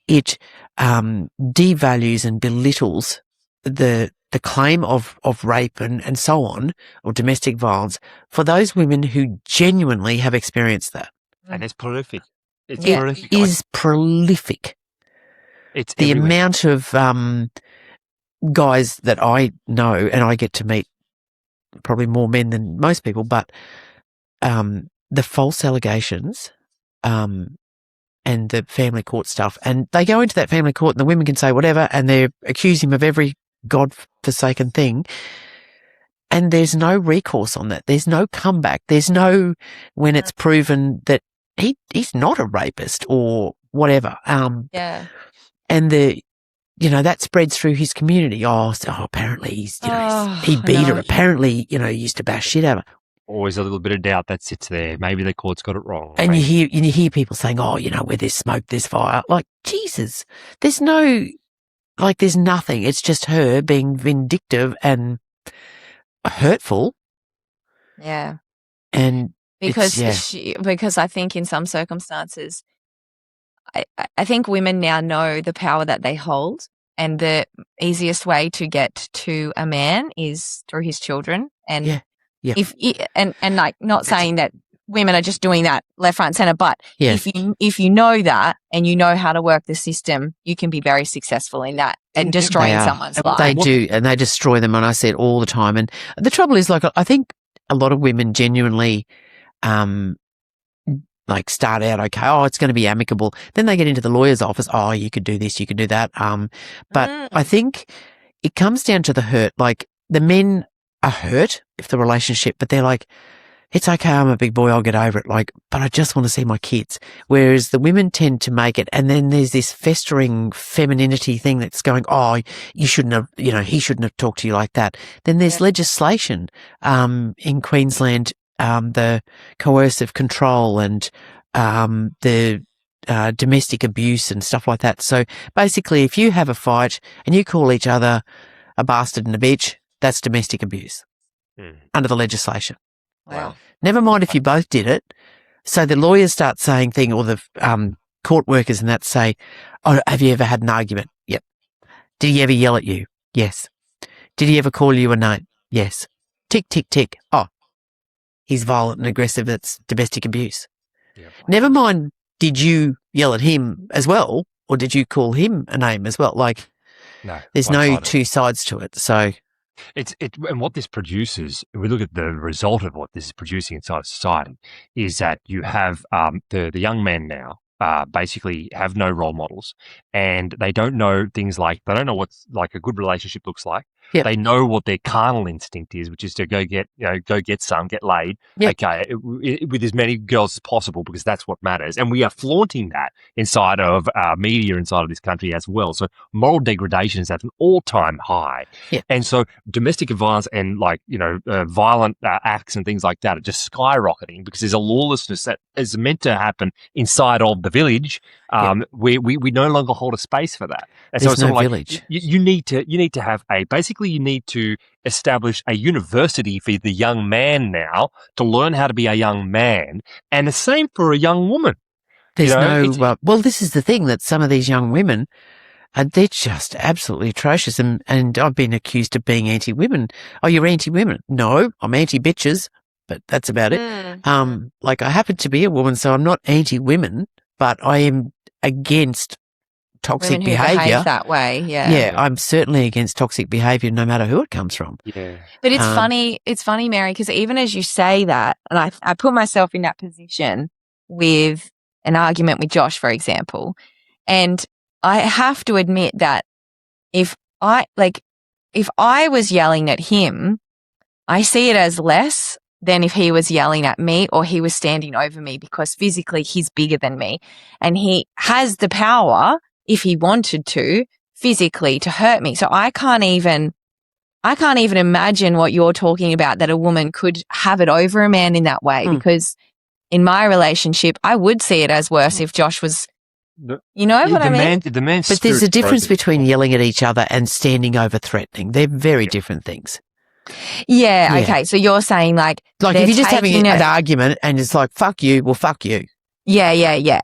it devalues and belittles the claim of rape and so on, or domestic violence, for those women who genuinely have experienced that. And it's prolific. It is prolific. It's the everywhere. amount of guys that I know, and I get to meet probably more men than most people, but the false allegations and the family court stuff, and they go into that family court and the women can say whatever and they accuse him of every God-forsaken thing, And there's no recourse on that. There's no comeback. There's no when it's proven that he's not a rapist or whatever. Yeah. And that spreads through his community. Apparently he beat her. Apparently, he used to bash shit out of her. Always a little bit of doubt that sits there. Maybe the court's got it wrong. And you hear people saying, where there's smoke, there's fire. Like, Jesus, there's nothing. It's just her being vindictive and hurtful. Yeah. And because I think in some circumstances, I think women now know the power that they hold, and the easiest way to get to a man is through his children. And not saying that women are just doing that left, front, center, but if you know that and you know how to work the system, you can be very successful in that and destroying someone's life. They do, and they destroy them. And I see it all the time. And the trouble is, I think a lot of women genuinely, start out okay. It's going to be amicable. Then they get into the lawyer's office. You could do this, you could do that. But I think it comes down to the hurt. Like, the men are hurt if the relationship, but they're like, it's okay, I'm a big boy, I'll get over it. But I just want to see my kids. Whereas the women tend to make it, and then there's this festering femininity thing that's going, you shouldn't have, he shouldn't have talked to you like that. Then there's legislation, in Queensland, the coercive control and, the, domestic abuse and stuff like that. So basically, if you have a fight and you call each other a bastard and a bitch, that's domestic abuse under the legislation. Wow. Never mind if you both did it. So the lawyers start saying things, or the court workers and that say, have you ever had an argument? Yep. Did he ever yell at you? Yes. Did he ever call you a name? Yes. Tick, tick, tick. He's violent and aggressive. That's domestic abuse. Yep. Never mind, did you yell at him as well, or did you call him a name as well? No. There's no two sides to it. So and what this produces, if we look at the result of what this is producing inside of society, is that you have the young men now basically have no role models, and they don't know things like, they don't know what's like a good relationship looks like. Yep. They know what their carnal instinct is, which is to go get some, get laid, with as many girls as possible, because that's what matters. And we are flaunting that inside of media inside of this country as well. So moral degradation is at an all-time high. Yep. And so domestic violence and violent acts and things like that are just skyrocketing because there's a lawlessness that is meant to happen inside of the village. We no longer hold a space for that. And there's so it's no village. You need to have you need to establish a university for the young man now to learn how to be a young man, and the same for a young woman. There's this is the thing, that some of these young women, they're just absolutely atrocious, and I've been accused of being anti-women. Oh, you're anti-women? No, I'm anti-bitches, but that's about it. I happen to be a woman, so I'm not anti-women, but I am against toxic women who behaviour. behave that way, Yeah, I'm certainly against toxic behaviour, no matter who it comes from. Yeah. But it's funny. It's funny, Mary, because even as you say that, and I put myself in that position with an argument with Josh, for example, and I have to admit that if I was yelling at him, I see it as less than if he was yelling at me or he was standing over me, because physically he's bigger than me and he has the power, if he wanted to, physically to hurt me. So I can't even imagine what you're talking about, that a woman could have it over a man in that way, because in my relationship, I would see it as worse if Josh was, what I mean? But there's a difference between yelling at each other and standing over threatening. They're very different things. Yeah, okay. So you're saying like if you're just having an argument and it's like, fuck you, well, fuck you. Yeah. Yeah.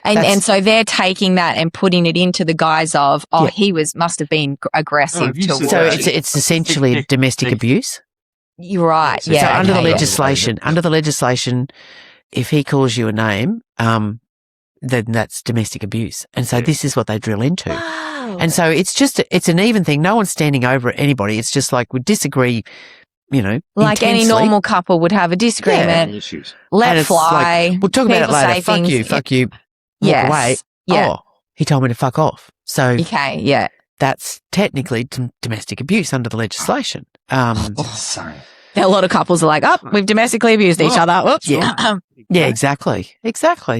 And so they're taking that and putting it into the guise of, he must have been aggressive towards. So it's essentially domestic abuse. You're right. So under the legislation, if he calls you a name, then that's domestic abuse. And so this is what they drill into. Wow. And so it's an even thing. No one's standing over anybody. It's just like we disagree, like intensely. Any normal couple would have a disagreement. Issues. Let fly. Like, we'll talk about it later. Fuck you. Walk away. Yeah. Oh, he told me to fuck off. So okay, yeah. that's technically domestic abuse under the legislation. Insane. A lot of couples are like, oh, we've domestically abused each other. Whoops. Yeah. Yeah, exactly.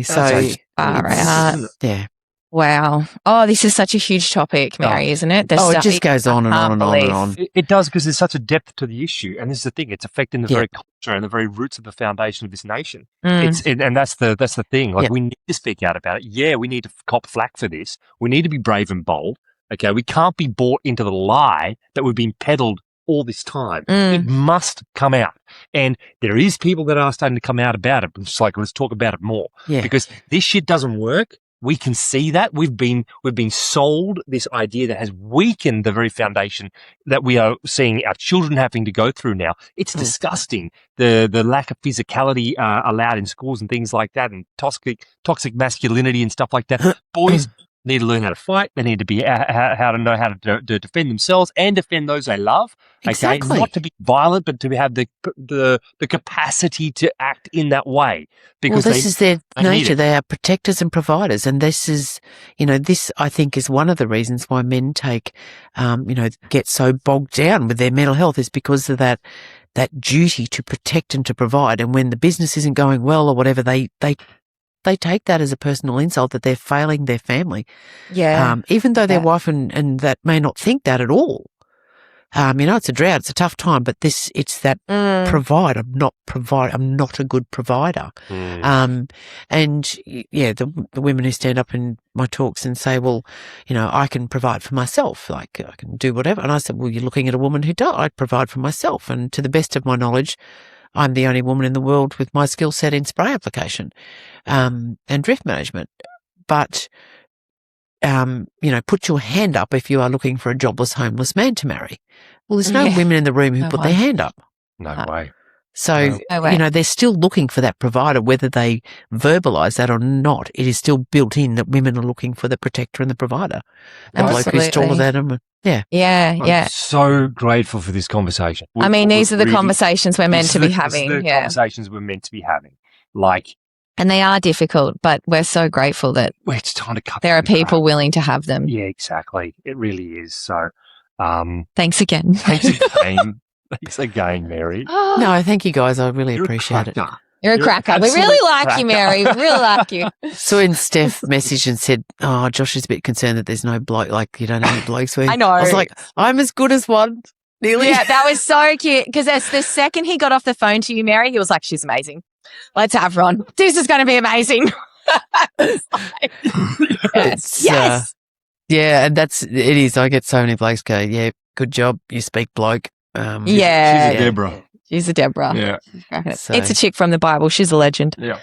So, Far out. yeah. Wow. Oh, this is such a huge topic, Mary, isn't it? The It stuff just goes on and on and on and on. It does, because there's such a depth to the issue, and this is the thing; it's affecting the Yeah. very culture and the very roots of the foundation of this nation. Mm. And that's the thing. Like, Yeah. we need to speak out about it. Yeah, we need to cop flack for this. We need to be brave and bold. Okay, we can't be bought into the lie that we've been peddled all this time. It must come out, and there is people that are starting to come out about it. It's like, let's talk about it more, because this shit doesn't work. We can see that we've been sold this idea that has weakened the very foundation that we are seeing our children having to go through now. It's disgusting. The lack of physicality allowed in schools and things like that, and toxic masculinity and stuff like that. Boys need to learn how to fight. They need to be how to know how to defend themselves and defend those they love. Okay, Exactly. not to be violent, but to have the capacity to act in that way. Because this is their they need nature. it. They are protectors and providers. And this is, this I think is one of the reasons why men get so bogged down with their mental health, is because of that duty to protect and to provide. And when the business isn't going well or whatever, they take that as a personal insult that they're failing their family. Yeah. Even though their wife and that may not think that at all. It's a drought, it's a tough time, but it's that provide. I'm not a good provider. The women who stand up in my talks and say, well, I can provide for myself, like I can do whatever. And I said, well, you're looking at a woman who does. I provide for myself. And to the best of my knowledge, I'm the only woman in the world with my skill set in spray application, and drift management. But, put your hand up if you are looking for a jobless, homeless man to marry. Well, there's no women in the room who put their hand up. No way. So, No way. they're still looking for that provider, whether they verbalise that or not. It is still built in that women are looking for the protector and the provider. The bloke who's taller than them. Yeah. I'm so grateful for this conversation. I mean, these are the conversations we're meant to be having. These are the conversations we're meant to be having. And they are difficult, but we're so grateful that it's time to cut. there are people willing to have them. Yeah, exactly. It really is. So, thanks again. thanks again. Thanks again, Mary. No, thank you guys. I really appreciate it. You're a cracker. We really like you, Mary. We really like you. So when Steph messaged and said, oh, Josh is a bit concerned that there's no bloke, like you don't have any blokes. I know. I was like, I'm as good as one. Nearly. Yeah, that was so cute. Because as the second he got off the phone to you, Mary, he was like, she's amazing. Let's have her on. This is going to be amazing. Yes. Yeah, and it is. I get so many blokes go, yeah, good job. You speak bloke. Yeah. She's a Deborah. She's a Deborah. Yeah. So. It's a chick from the Bible. She's a legend. Yeah.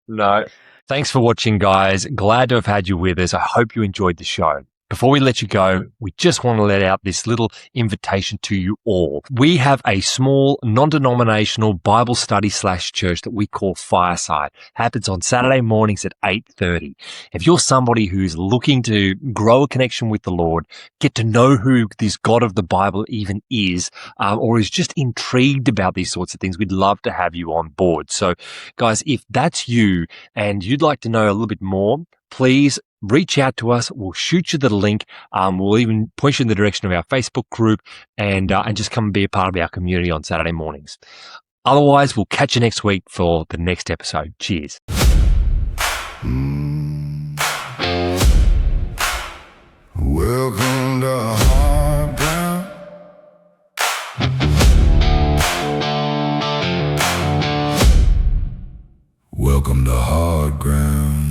No. Thanks for watching, guys. Glad to have had you with us. I hope you enjoyed the show. Before we let you go, we just want to let out this little invitation to you all. We have a small, non-denominational Bible study / church that we call Fireside. Happens on Saturday mornings at 8:30. If you're somebody who's looking to grow a connection with the Lord, get to know who this God of the Bible even is, or is just intrigued about these sorts of things, we'd love to have you on board. So, guys, if that's you and you'd like to know a little bit more, please reach out to us. We'll shoot you the link. We'll even point you in the direction of our Facebook group and just come and be a part of our community on Saturday mornings. Otherwise, we'll catch you next week for the next episode. Cheers. Welcome to hard ground. Welcome to hard ground.